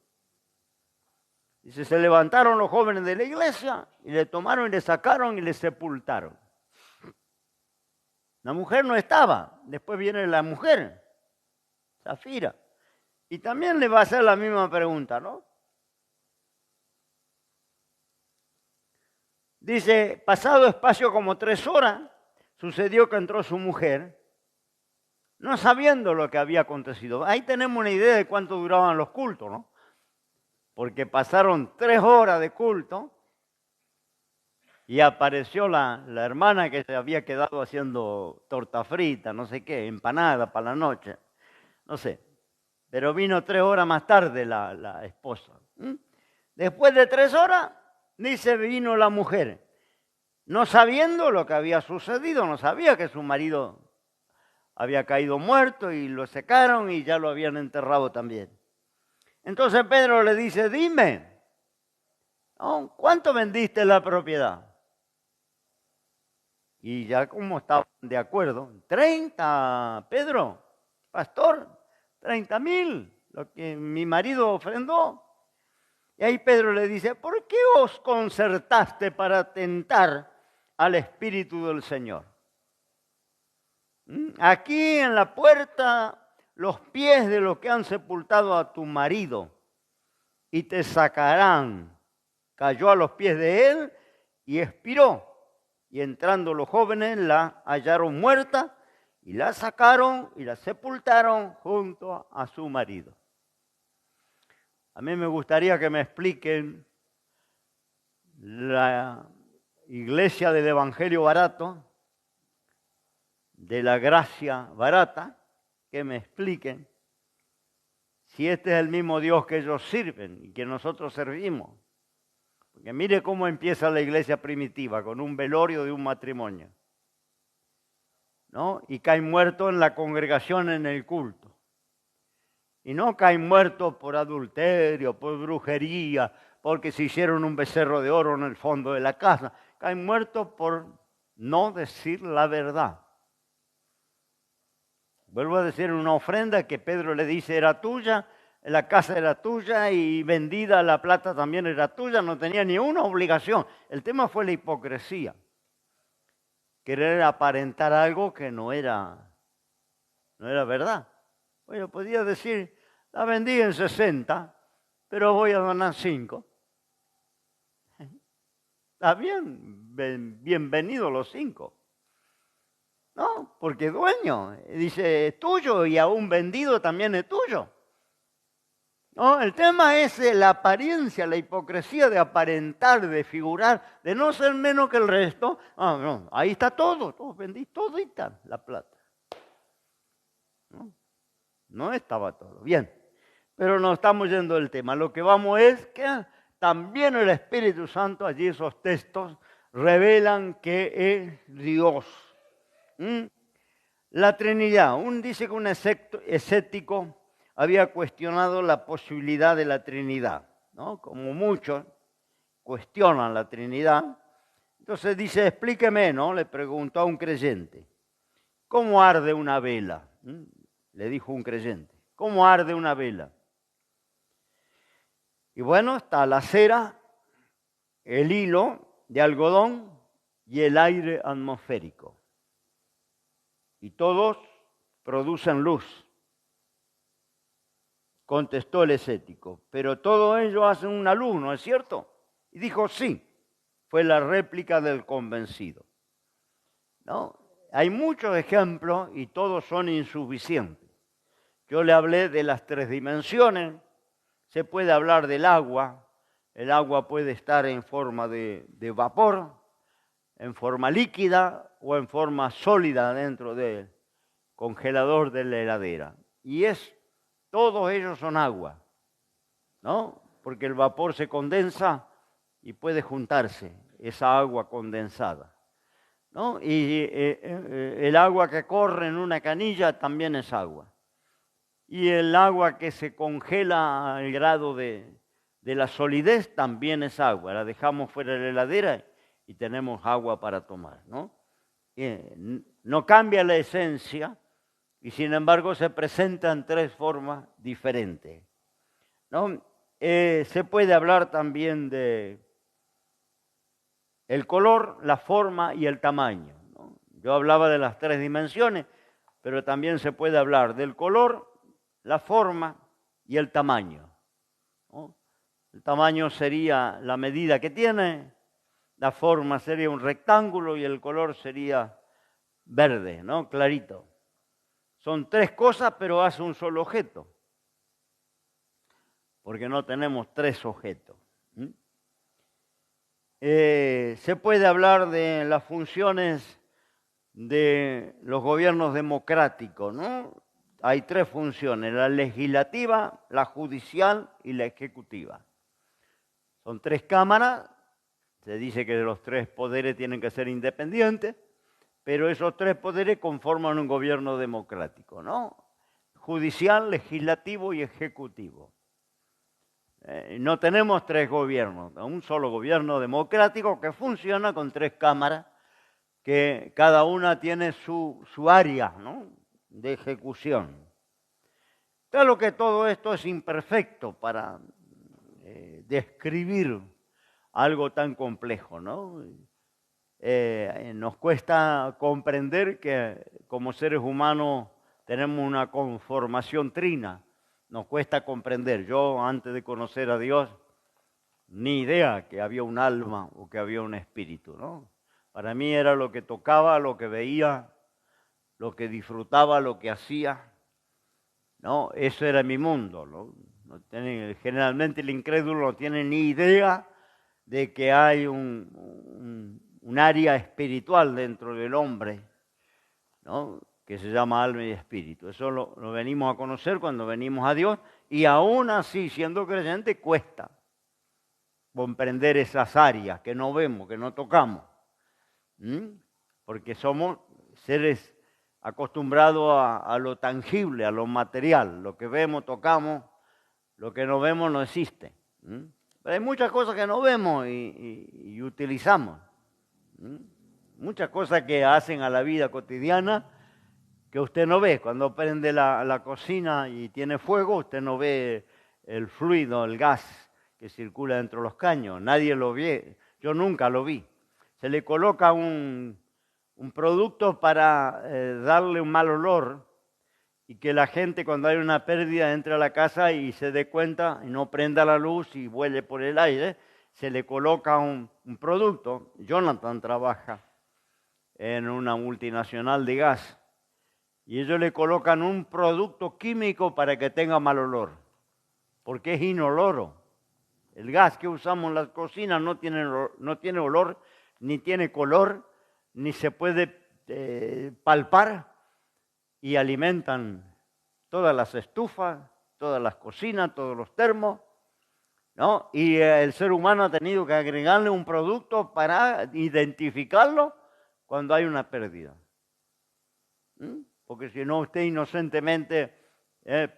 Dice, se levantaron los jóvenes de la iglesia y le tomaron y le sacaron y le sepultaron. La mujer no estaba. Después viene la mujer, Zafira. Y también le va a hacer la misma pregunta, ¿no? Dice, pasado espacio como 3 horas, sucedió que entró su mujer, no sabiendo lo que había acontecido. Ahí tenemos una idea de cuánto duraban los cultos, ¿no? Porque pasaron 3 horas de culto y apareció la hermana que se había quedado haciendo torta frita, no sé qué, empanada para la noche, no sé. Pero vino 3 horas más tarde la esposa. Después de 3 horas, dice, vino la mujer. No sabiendo lo que había sucedido, no sabía que su marido había caído muerto y lo secaron y ya lo habían enterrado también. Entonces Pedro le dice, dime, ¿cuánto vendiste la propiedad? Y ya como estaban de acuerdo, 30, Pedro, pastor, 30,000, lo que mi marido ofrendó. Y ahí Pedro le dice, ¿por qué os concertaste para tentar al Espíritu del Señor? Aquí en la puerta los pies de los que han sepultado a tu marido y te sacarán. Cayó a los pies de él y expiró. Y entrando los jóvenes la hallaron muerta y la sacaron y la sepultaron junto a su marido. A mí me gustaría que me expliquen la iglesia del Evangelio barato, de la gracia barata, que me expliquen si este es el mismo Dios que ellos sirven y que nosotros servimos. Porque mire cómo empieza la iglesia primitiva, con un velorio de un matrimonio, ¿no? Y caen muertos en la congregación en el culto. Y no caen muertos por adulterio, por brujería, porque se hicieron un becerro de oro en el fondo de la casa. Caen muertos por no decir la verdad. Vuelvo a decir, una ofrenda que Pedro le dice era tuya, la casa era tuya y vendida la plata también era tuya, no tenía ni una obligación. El tema fue la hipocresía. Querer aparentar algo que no era verdad. Bueno, podía decir, la vendí en 60, pero voy a donar 5. Está bien, bienvenidos los 5. No, porque dueño, dice, es tuyo y aún vendido también es tuyo. No, el tema es la apariencia, la hipocresía de aparentar, de figurar, de no ser menos que el resto. Ah, no, ahí está todo vendí todita la plata. No estaba todo. Bien, pero no estamos yendo del tema. Lo que vamos es que también el Espíritu Santo, allí esos textos, revelan que es Dios. La Trinidad. Dice que un escéptico había cuestionado la posibilidad de la Trinidad, ¿no? Como muchos cuestionan la Trinidad. Entonces dice, explíqueme, ¿no? Le preguntó a un creyente, ¿cómo arde una vela? Le dijo un creyente, ¿cómo arde una vela? Y bueno, está la cera, el hilo de algodón y el aire atmosférico. Y todos producen luz. Contestó el escéptico, pero todo ello hacen una luz, ¿no es cierto? Y dijo, sí, fue la réplica del convencido. ¿No? Hay muchos ejemplos y todos son insuficientes. Yo le hablé de las 3 dimensiones, se puede hablar del agua, el agua puede estar en forma de vapor, en forma líquida o en forma sólida dentro del congelador de la heladera. Y todos ellos son agua, ¿no? Porque el vapor se condensa y puede juntarse esa agua condensada, ¿no? Y el agua que corre en una canilla también es agua. Y el agua que se congela al grado de la solidez también es agua. La dejamos fuera de la heladera y tenemos agua para tomar, ¿no? No cambia la esencia y sin embargo se presenta en 3 formas diferentes, ¿no? Se puede hablar también de el color, la forma y el tamaño, ¿no? Yo hablaba de las 3 dimensiones, pero también se puede hablar del color, la forma y el tamaño, ¿no? El tamaño sería la medida que tiene, la forma sería un rectángulo y el color sería verde, ¿no? Clarito. Son 3 cosas, pero hace un solo objeto, porque no tenemos 3 objetos. Se puede hablar de las funciones de los gobiernos democráticos, ¿no? Hay 3 funciones, la legislativa, la judicial y la ejecutiva. Son 3 cámaras, se dice que los 3 poderes tienen que ser independientes, pero esos 3 poderes conforman un gobierno democrático, ¿no? Judicial, legislativo y ejecutivo. No tenemos 3 gobiernos, un solo gobierno democrático que funciona con 3 cámaras, que cada una tiene su área, ¿no?, de ejecución. Claro que todo esto es imperfecto para describir algo tan complejo, ¿no? Nos cuesta comprender que como seres humanos tenemos una conformación trina. Nos cuesta comprender. Yo, antes de conocer a Dios, ni idea que había un alma o que había un espíritu, ¿no? Para mí era lo que tocaba, lo que veía, lo que disfrutaba, lo que hacía, ¿no? Eso era mi mundo, ¿no? Generalmente el incrédulo no tiene ni idea de que hay un área espiritual dentro del hombre, ¿no?, que se llama alma y espíritu. Eso lo venimos a conocer cuando venimos a Dios, y aún así, siendo creyente, cuesta comprender esas áreas que no vemos, que no tocamos, porque somos seres acostumbrados a lo tangible, a lo material. Lo que vemos, tocamos, lo que no vemos no existe. Pero hay muchas cosas que no vemos y utilizamos. Muchas cosas que hacen a la vida cotidiana que usted no ve. Cuando prende la cocina y tiene fuego, usted no ve el fluido, el gas que circula dentro de los caños. Nadie lo ve. Yo nunca lo vi. Se le coloca un producto para darle un mal olor y que la gente, cuando hay una pérdida, entre a la casa y se dé cuenta y no prenda la luz y vuele por el aire. Se le coloca un producto. Jonathan trabaja en una multinacional de gas y ellos le colocan un producto químico para que tenga mal olor. porque es inoloro. El gas que usamos en la cocina no tiene olor, ni tiene color, ni se puede palpar, y alimentan todas las estufas, todas las cocinas, todos los termos, ¿no? Y el ser humano ha tenido que agregarle un producto para identificarlo cuando hay una pérdida. Porque si no, usted inocentemente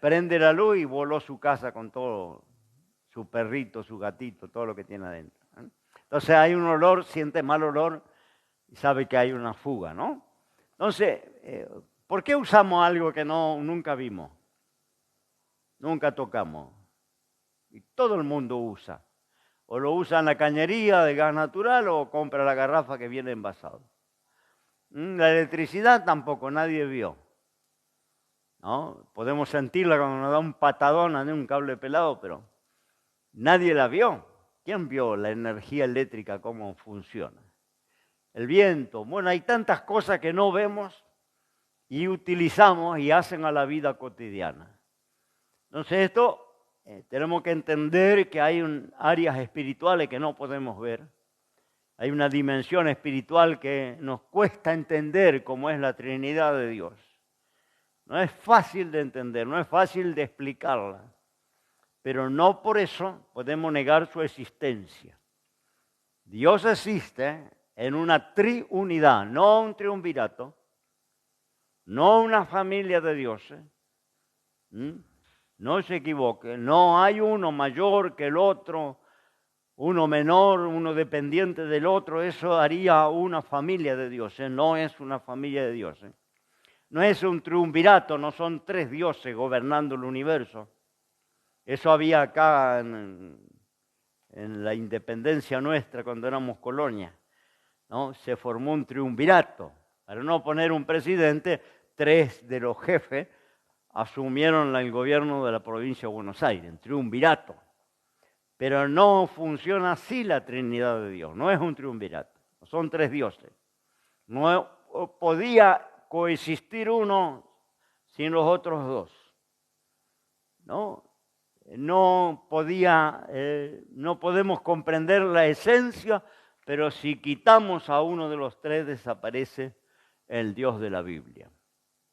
prende la luz y voló su casa con todo, su perrito, su gatito, todo lo que tiene adentro. Entonces hay un olor, siente mal olor y sabe que hay una fuga, ¿no? Entonces, ¿por qué usamos algo que nunca vimos? Nunca tocamos. Y todo el mundo usa. O lo usa en la cañería de gas natural o compra la garrafa que viene envasado. La electricidad tampoco, nadie vio. ¿No? Podemos sentirla cuando nos da un patadón en un cable pelado, pero nadie la vio. ¿Quién vio la energía eléctrica, cómo funciona? El viento. Bueno, hay tantas cosas que no vemos y utilizamos y hacen a la vida cotidiana. Entonces esto tenemos que entender que hay áreas espirituales que no podemos ver. Hay una dimensión espiritual que nos cuesta entender, como es la Trinidad de Dios. No es fácil de entender, no es fácil de explicarla, pero no por eso podemos negar su existencia. Dios existe en una triunidad, no un triunvirato, no una familia de dioses. No se equivoque, no hay uno mayor que el otro, uno menor, uno dependiente del otro. Eso haría una familia de dioses, no es una familia de dioses. No es un triunvirato, no son tres dioses gobernando el universo. Eso había acá en la independencia nuestra cuando éramos colonia, ¿no? Se formó un triunvirato. Para no poner un presidente, tres de los jefes asumieron el gobierno de la provincia de Buenos Aires, en triunvirato. Pero no funciona así la Trinidad de Dios, no es un triunvirato, son tres dioses. No podía coexistir uno sin los otros dos. No podemos comprender la esencia, pero si quitamos a uno de los tres desaparece el Dios de la Biblia.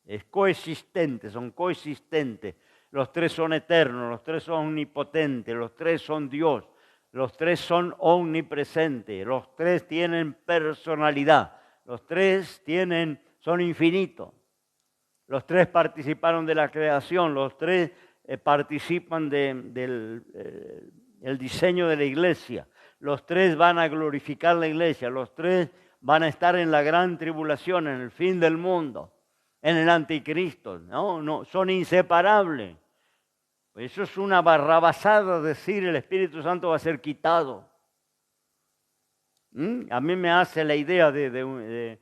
Es coexistente, son coexistentes. Los tres son eternos, los tres son omnipotentes, los tres son Dios, los tres son omnipresentes, los tres tienen personalidad, los tres son infinitos. Los tres participaron de la creación, los tres participan del diseño de la iglesia, los tres van a glorificar la iglesia, los tres van a estar en la gran tribulación, en el fin del mundo, en el anticristo. No, son inseparables. Eso es una barrabasada decir el Espíritu Santo va a ser quitado. A mí me hace la idea de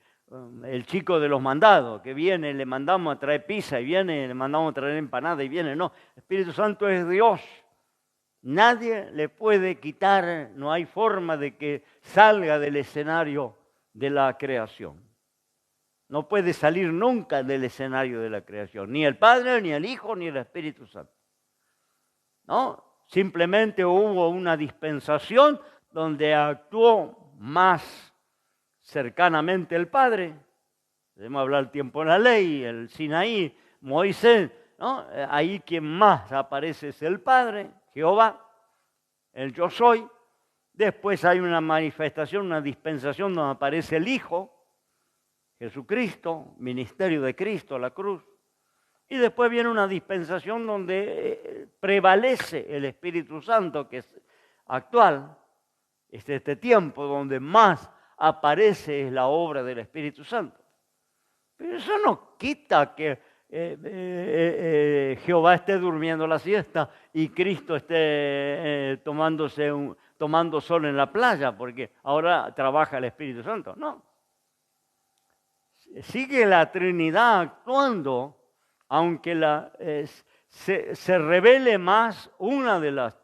el chico de los mandados, que viene, le mandamos a traer pizza y viene, le mandamos a traer empanada y viene. No, el Espíritu Santo es Dios. Nadie le puede quitar, no hay forma de que salga del escenario de la creación. No puede salir nunca del escenario de la creación, ni el Padre, ni el Hijo, ni el Espíritu Santo. ¿No? Simplemente hubo una dispensación donde actuó más cercanamente el Padre. Podemos hablar el tiempo de la ley, el Sinaí, Moisés, ¿no? Ahí quien más aparece es el Padre, Jehová, el Yo Soy. Después hay una manifestación, una dispensación donde aparece el Hijo, Jesucristo, ministerio de Cristo, la cruz. Y después viene una dispensación donde prevalece el Espíritu Santo, que es actual. Este tiempo donde más aparece es la obra del Espíritu Santo. Pero eso no quita que Jehová esté durmiendo la siesta y Cristo esté tomando sol en la playa, porque ahora trabaja el Espíritu Santo. No. Sigue la Trinidad actuando, aunque se revele más una de las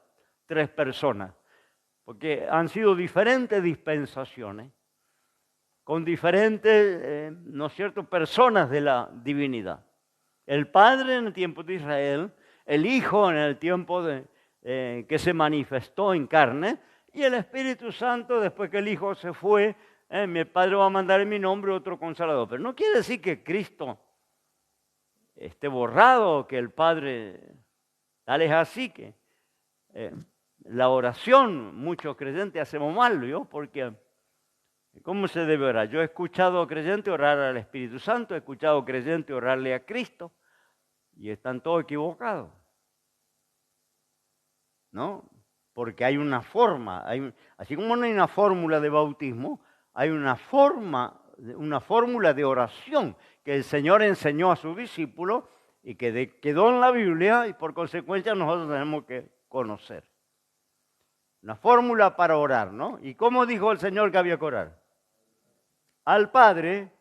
tres personas, porque han sido diferentes dispensaciones, con diferentes, ¿no es cierto?, personas de la divinidad. El Padre en el tiempo de Israel, el Hijo en el tiempo de que se manifestó en carne, y el Espíritu Santo, después que el Hijo se fue, mi Padre va a mandar en mi nombre otro Consolador. Pero no quiere decir que Cristo esté borrado, que el Padre, tal es así que la oración, muchos creyentes hacemos mal, ¿no? Porque ¿cómo se debe orar? Yo he escuchado a creyentes orar al Espíritu Santo, he escuchado a creyentes orarle a Cristo, y están todos equivocados, ¿no? Porque hay una forma, así como no hay una fórmula de bautismo, hay una fórmula de oración que el Señor enseñó a sus discípulos y que quedó en la Biblia, y por consecuencia nosotros tenemos que conocer. Una fórmula para orar, ¿no? ¿Y cómo dijo el Señor que había que orar? Al Padre,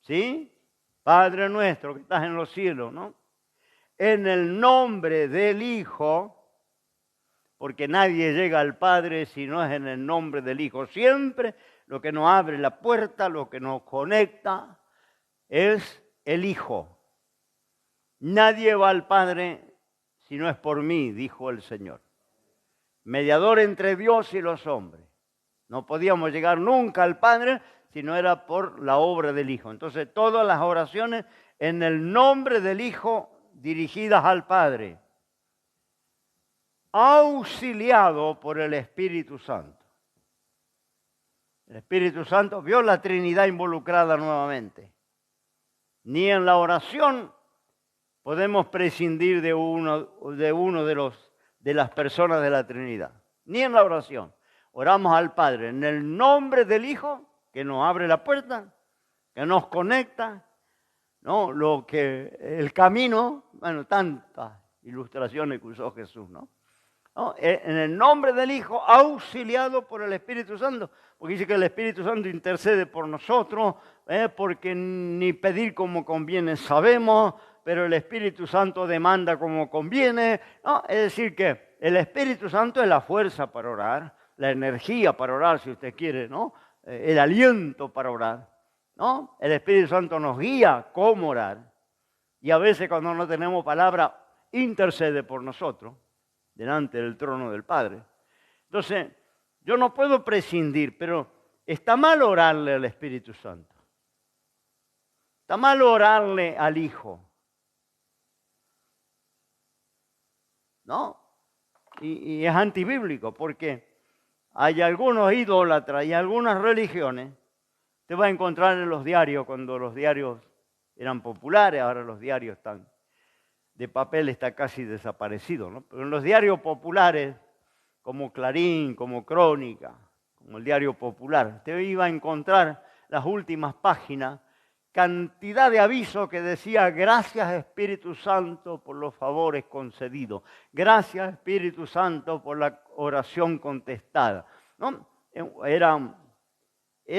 ¿sí? Padre nuestro que estás en los cielos, ¿no? En el nombre del Hijo, porque nadie llega al Padre si no es en el nombre del Hijo. Siempre lo que nos abre la puerta, lo que nos conecta, es el Hijo. Nadie va al Padre si no es por mí, dijo el Señor. Mediador entre Dios y los hombres. No podíamos llegar nunca al Padre si no era por la obra del Hijo. Entonces, todas las oraciones en el nombre del Hijo dirigidas al Padre, auxiliado por el Espíritu Santo. El Espíritu Santo vio la Trinidad involucrada nuevamente. Ni en la oración podemos prescindir de uno de las personas de la Trinidad. Ni en la oración. Oramos al Padre en el nombre del Hijo, que nos abre la puerta, que nos conecta, ¿no? El camino, bueno, tantas ilustraciones que usó Jesús, ¿no? ¿No? En el nombre del Hijo, auxiliado por el Espíritu Santo, porque dice que el Espíritu Santo intercede por nosotros, porque ni pedir como conviene sabemos, pero el Espíritu Santo demanda como conviene, ¿no? Es decir que el Espíritu Santo es la fuerza para orar, la energía para orar, si usted quiere, ¿no? El aliento para orar, ¿no? El Espíritu Santo nos guía cómo orar, y a veces cuando no tenemos palabra, intercede por nosotros delante del trono del Padre. Entonces, yo no puedo prescindir, pero está mal orarle al Espíritu Santo. Está mal orarle al Hijo, ¿no? Y es antibíblico, porque hay algunos idólatras y algunas religiones, te va a encontrar en los diarios, cuando los diarios eran populares, ahora los diarios están de papel, está casi desaparecido, ¿no? Pero en los diarios populares, como Clarín, como Crónica, como el Diario Popular, te iba a encontrar las últimas páginas, cantidad de avisos que decía: gracias Espíritu Santo por los favores concedidos, gracias Espíritu Santo por la oración contestada, ¿no? Era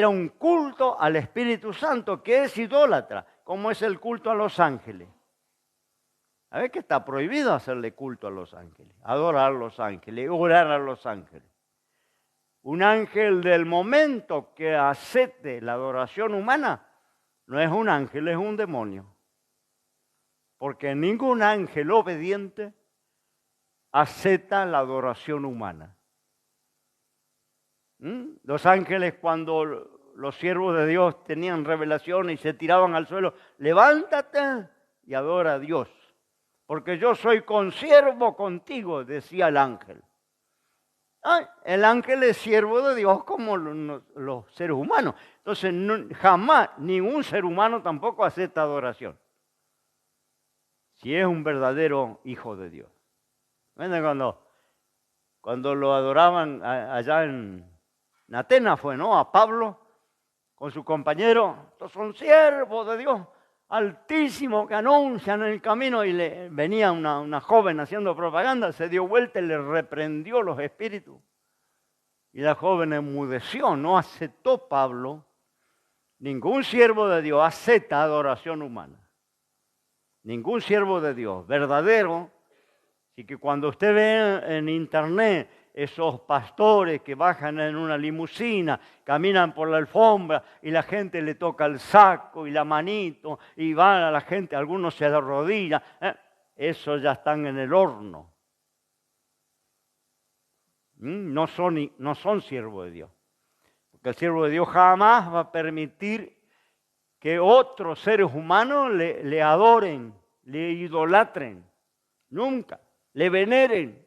un culto al Espíritu Santo que es idólatra, como es el culto a los ángeles. A ver que está prohibido hacerle culto a los ángeles, adorar a los ángeles, orar a los ángeles. Un ángel del momento que acepte la adoración humana no es un ángel, es un demonio. Porque ningún ángel obediente acepta la adoración humana. Los ángeles, cuando los siervos de Dios tenían revelaciones y se tiraban al suelo: levántate y adora a Dios, porque yo soy consiervo contigo, decía el ángel. El ángel es siervo de Dios como los seres humanos. Entonces, jamás ningún ser humano tampoco acepta adoración, si es un verdadero hijo de Dios. Cuando lo adoraban allá en Atenas fue, ¿no? A Pablo con su compañero: estos son siervos de Dios altísimo que anuncian en el camino, y venía una joven haciendo propaganda, se dio vuelta y le reprendió los espíritus. Y la joven enmudeció, no aceptó Pablo. Ningún siervo de Dios acepta adoración humana. Ningún siervo de Dios verdadero. Así que cuando usted ve en internet esos pastores que bajan en una limusina, caminan por la alfombra y la gente le toca el saco y la manito y van a la gente, algunos se arrodillan, esos ya están en el horno. No son siervos de Dios. Porque el siervo de Dios jamás va a permitir que otros seres humanos le adoren, le idolatren. Nunca. Le veneren.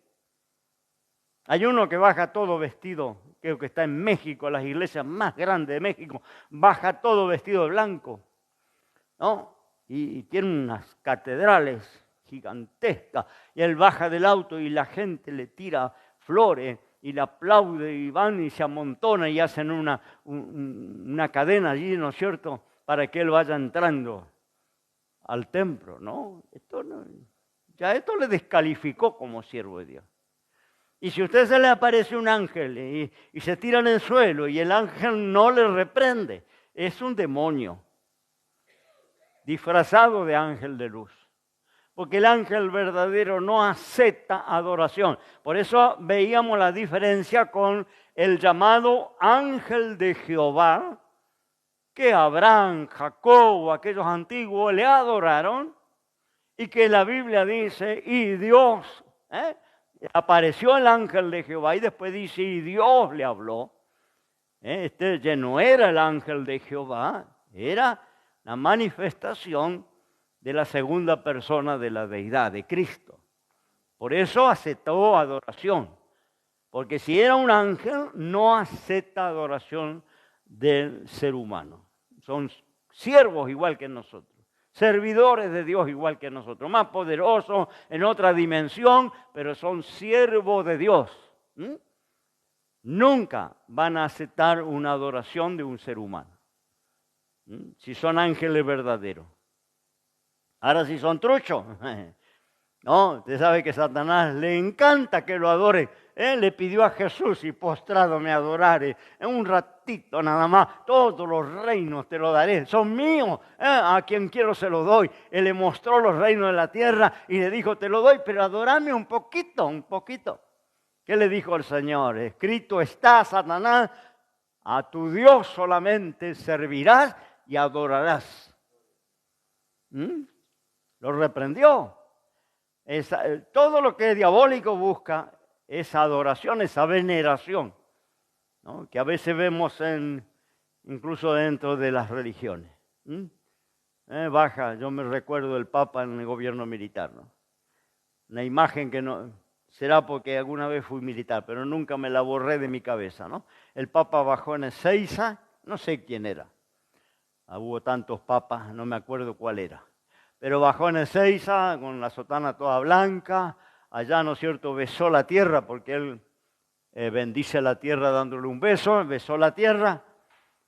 Hay uno que baja todo vestido, creo que está en México, las iglesias más grandes de México, baja todo vestido de blanco, ¿no? Y tiene unas catedrales gigantescas, y él baja del auto y la gente le tira flores y le aplaude y van y se amontonan y hacen una cadena allí, ¿no es cierto?, para que él vaya entrando al templo, ¿no? Ya esto le descalificó como siervo de Dios. Y si a usted se le aparece un ángel y se tira en el suelo y el ángel no le reprende, es un demonio disfrazado de ángel de luz. Porque el ángel verdadero no acepta adoración. Por eso veíamos la diferencia con el llamado ángel de Jehová, que Abraham, Jacob, aquellos antiguos le adoraron, y que la Biblia dice, y Dios, apareció el ángel de Jehová, y después dice, y Dios le habló. Este ya no era el ángel de Jehová, era la manifestación de la segunda persona de la deidad, de Cristo. Por eso aceptó adoración, porque si era un ángel, no acepta adoración del ser humano. Son siervos igual que nosotros, servidores de Dios igual que nosotros, más poderosos en otra dimensión, pero son siervos de Dios. Nunca van a aceptar una adoración de un ser humano, si son ángeles verdaderos. Ahora si son truchos, no, usted sabe que a Satanás le encanta que lo adore. Él le pidió a Jesús y postrado me adorare. En un ratito nada más, todos los reinos te los daré, son míos, a quien quiero se los doy. Él le mostró los reinos de la tierra y le dijo, te lo doy, pero adorame un poquito, un poquito. ¿Qué le dijo el Señor? Escrito está, Satanás, a tu Dios solamente servirás y adorarás. Lo reprendió. Todo lo que es diabólico busca esa adoración, esa veneración, ¿no? Que a veces vemos incluso dentro de las religiones. Yo me recuerdo del Papa en el gobierno militar, ¿no? Una imagen que no será porque alguna vez fui militar, pero nunca me la borré de mi cabeza, ¿no? El Papa bajó en Ezeiza, no sé quién era. Hubo tantos papas, no me acuerdo cuál era. Pero bajó en Ezeiza con la sotana toda blanca, allá, ¿no es cierto?, besó la tierra, porque él bendice la tierra dándole un beso, besó la tierra,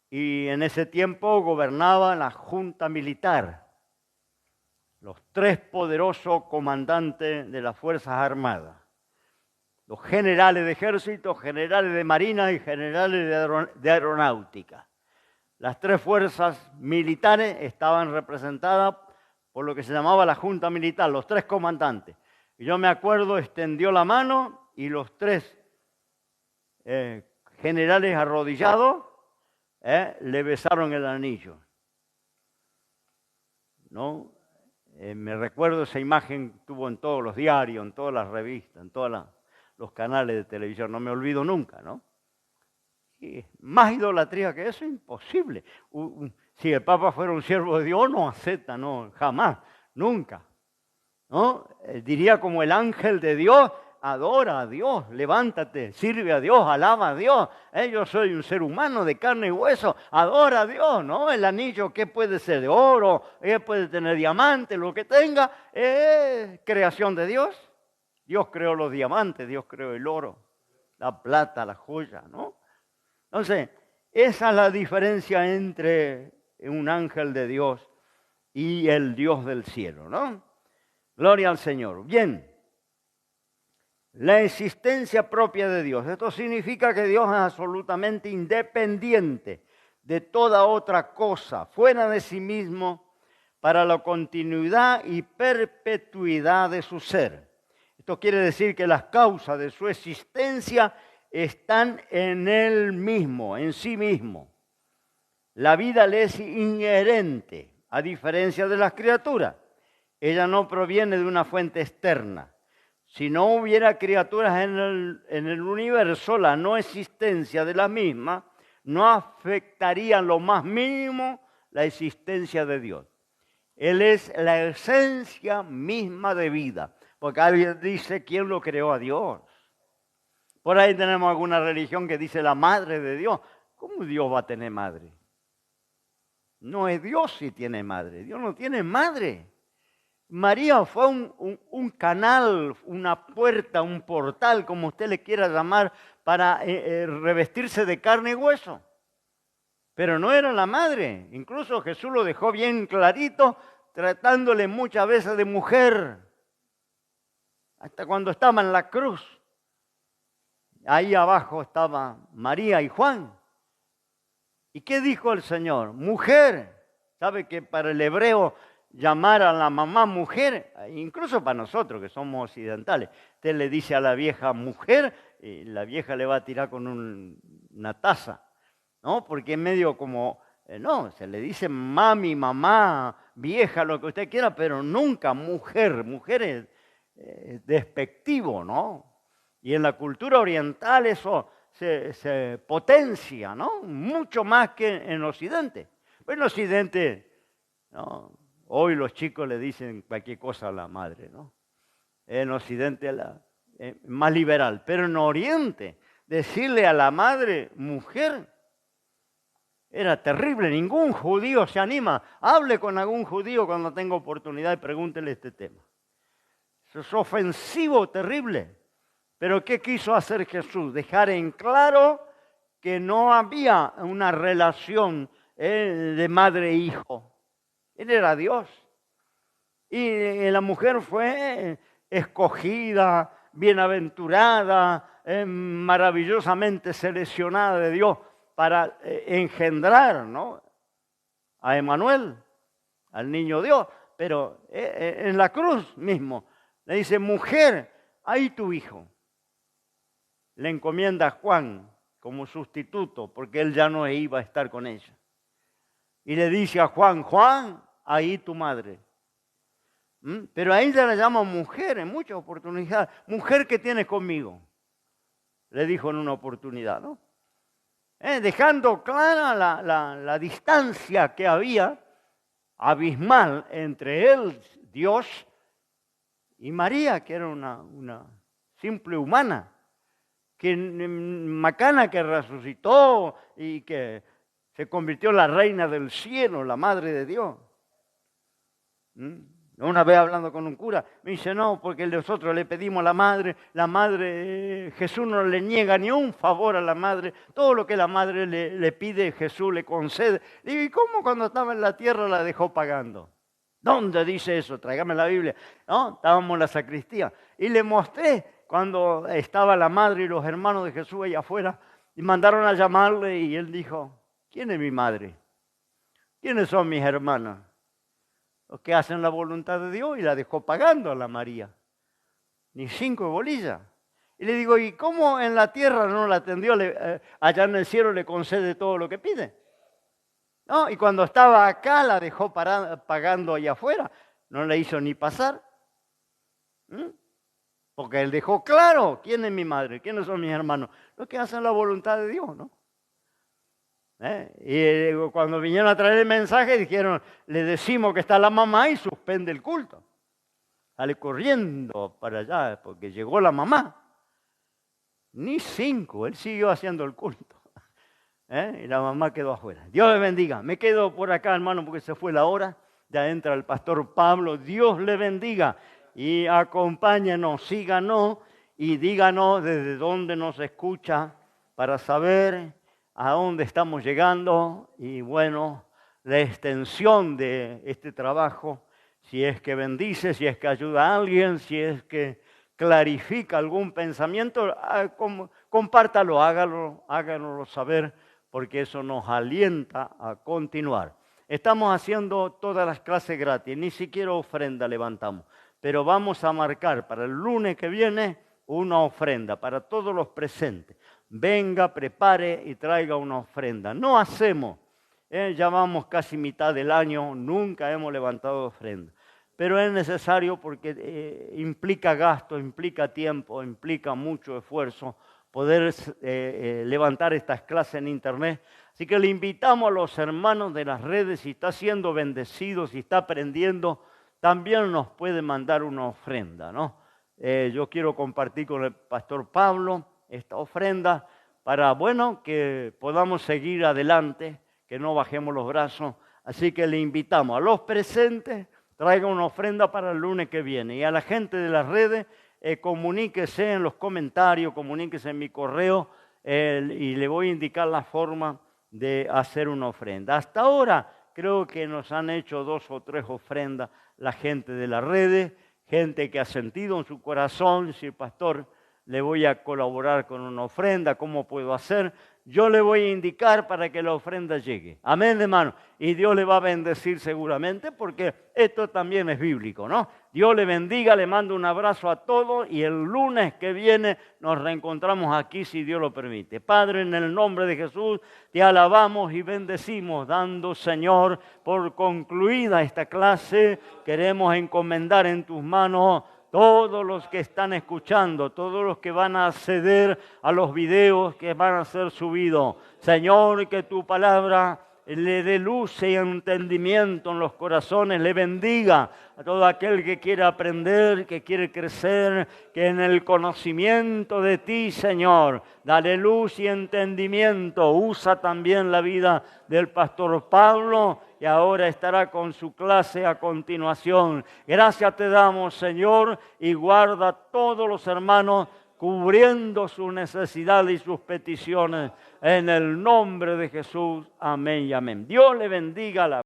y en ese tiempo gobernaba la junta militar, los tres poderosos comandantes de las Fuerzas Armadas, los generales de ejército, generales de marina y generales de aeronáutica. Las tres fuerzas militares estaban representadas por lo que se llamaba la Junta Militar, los tres comandantes. Y yo me acuerdo, extendió la mano y los tres generales arrodillados le besaron el anillo. ¿No? Me recuerdo esa imagen, estuvo en todos los diarios, en todas las revistas, en todos los canales de televisión, no me olvido nunca, ¿no? Y más idolatría que eso, imposible. Si el Papa fuera un siervo de Dios, no acepta, no, jamás, nunca. ¿No? Diría como el ángel de Dios, adora a Dios, levántate, sirve a Dios, alaba a Dios. Yo soy un ser humano de carne y hueso, adora a Dios, ¿no? El anillo, ¿qué puede ser? De oro, puede tener diamante, lo que tenga, es creación de Dios. Dios creó los diamantes, Dios creó el oro, la plata, la joya, ¿no? Entonces, esa es la diferencia entre un ángel de Dios y el Dios del cielo, ¿no? Gloria al Señor. Bien, la existencia propia de Dios. Esto significa que Dios es absolutamente independiente de toda otra cosa, fuera de sí mismo, para la continuidad y perpetuidad de su ser. Esto quiere decir que las causas de su existencia están en Él mismo, en sí mismo. La vida le es inherente, a diferencia de las criaturas. Ella no proviene de una fuente externa. Si no hubiera criaturas en el universo, la no existencia de las mismas no afectaría en lo más mínimo la existencia de Dios. Él es la esencia misma de vida. Porque alguien dice, ¿quién lo creó a Dios? Por ahí tenemos alguna religión que dice la madre de Dios. ¿Cómo Dios va a tener madre? No es Dios si tiene madre. Dios no tiene madre. María fue un canal, una puerta, un portal, como usted le quiera llamar, para revestirse de carne y hueso. Pero no era la madre. Incluso Jesús lo dejó bien clarito, tratándole muchas veces de mujer. Hasta cuando estaba en la cruz. Ahí abajo estaba María y Juan. ¿Y qué dijo el Señor? Mujer. ¿Sabe que para el hebreo llamar a la mamá mujer, incluso para nosotros que somos occidentales, usted le dice a la vieja mujer y la vieja le va a tirar con una taza, ¿no? Porque es medio como, no, se le dice mami, mamá, vieja, lo que usted quiera, pero nunca mujer. Mujer es despectivo, ¿no? Y en la cultura oriental eso se potencia, ¿no? Mucho más que en Occidente. Pues en Occidente, ¿no? Hoy los chicos le dicen cualquier cosa a la madre, ¿no? En Occidente más liberal, pero en Oriente decirle a la madre mujer era terrible. Ningún judío se anima. Hable con algún judío cuando tenga oportunidad y pregúntele este tema. Eso es ofensivo, terrible. Pero ¿qué quiso hacer Jesús? Dejar en claro que no había una relación de madre e hijo. Él era Dios. Y la mujer fue escogida, bienaventurada, maravillosamente seleccionada de Dios para engendrar, ¿no?, a Emmanuel, al niño Dios. Pero en la cruz mismo le dice, mujer, ahí tu hijo. Le encomienda a Juan como sustituto porque él ya no iba a estar con ella. Y le dice a Juan, Juan, ahí tu madre. Pero a ella la llama mujer en muchas oportunidades. Mujer, ¿qué tienes conmigo? Le dijo en una oportunidad, ¿no? Dejando clara la distancia que había abismal entre él, Dios, y María, que era una simple humana, que macana, que resucitó y que se convirtió en la reina del cielo, la madre de Dios. Una vez hablando con un cura, me dice, no, porque nosotros le pedimos a la madre, Jesús no le niega ni un favor a la madre, todo lo que la madre le pide, Jesús le concede. Le digo, ¿y cómo cuando estaba en la tierra la dejó pagando? ¿Dónde dice eso? Tráigame la Biblia. No, estábamos en la sacristía y le mostré cuando estaba la madre y los hermanos de Jesús allá afuera y mandaron a llamarle y él dijo, ¿quién es mi madre? ¿Quiénes son mis hermanas? Los que hacen la voluntad de Dios, y la dejó pagando a la María. Ni 5 bolillas. Y le digo, ¿y cómo en la tierra no la atendió? Allá en el cielo le concede todo lo que pide. No, y cuando estaba acá la dejó pagando allá afuera. No le hizo ni pasar. Porque él dejó claro quién es mi madre, quiénes son mis hermanos. Los que hacen la voluntad de Dios, ¿no? Y cuando vinieron a traer el mensaje dijeron, le decimos que está la mamá y suspende el culto. Sale corriendo para allá porque llegó la mamá. Ni 5, él siguió haciendo el culto. Y la mamá quedó afuera. Dios le bendiga. Me quedo por acá, hermano, porque se fue la hora. Ya entra el pastor Pablo. Dios le bendiga. Y acompáñenos, síganos y díganos desde dónde nos escucha para saber a dónde estamos llegando y bueno, la extensión de este trabajo, si es que bendice, si es que ayuda a alguien, si es que clarifica algún pensamiento, compártalo, háganoslo saber, porque eso nos alienta a continuar. Estamos haciendo todas las clases gratis, ni siquiera ofrenda levantamos, pero vamos a marcar para el lunes que viene una ofrenda para todos los presentes. Venga, prepare y traiga una ofrenda. No hacemos, ya vamos casi mitad del año, nunca hemos levantado ofrenda. pero es necesario porque implica gasto, implica tiempo, implica mucho esfuerzo poder levantar estas clases en internet. Así que le invitamos a los hermanos de las redes, si está siendo bendecido, si está aprendiendo, también nos puede mandar una ofrenda, ¿no? Yo quiero compartir con el pastor Pablo esta ofrenda para, bueno, que podamos seguir adelante, que no bajemos los brazos. Así que le invitamos a los presentes, traigan una ofrenda para el lunes que viene. Y a la gente de las redes, comuníquese en los comentarios, comuníquese en mi correo y le voy a indicar la forma de hacer una ofrenda. Hasta ahora creo que nos han hecho 2 o 3 ofrendas la gente de las redes, gente que ha sentido en su corazón, decir, pastor, le voy a colaborar con una ofrenda, ¿cómo puedo hacer? Yo le voy a indicar para que la ofrenda llegue. Amén, hermano. Y Dios le va a bendecir seguramente porque esto también es bíblico, ¿no? Dios le bendiga, le mando un abrazo a todos y el lunes que viene nos reencontramos aquí si Dios lo permite. Padre, en el nombre de Jesús te alabamos y bendecimos, dando, Señor, por concluida esta clase. Queremos encomendar en tus manos todos los que están escuchando, todos los que van a acceder a los videos que van a ser subidos. Señor, que tu palabra le dé luz y entendimiento en los corazones, le bendiga a todo aquel que quiere aprender, que quiere crecer, que en el conocimiento de ti, Señor, dale luz y entendimiento. Usa también la vida del pastor Pablo y ahora estará con su clase a continuación. Gracias te damos, Señor, y guarda a todos los hermanos cubriendo sus necesidades y sus peticiones. En el nombre de Jesús, amén y amén. Dios le bendiga a la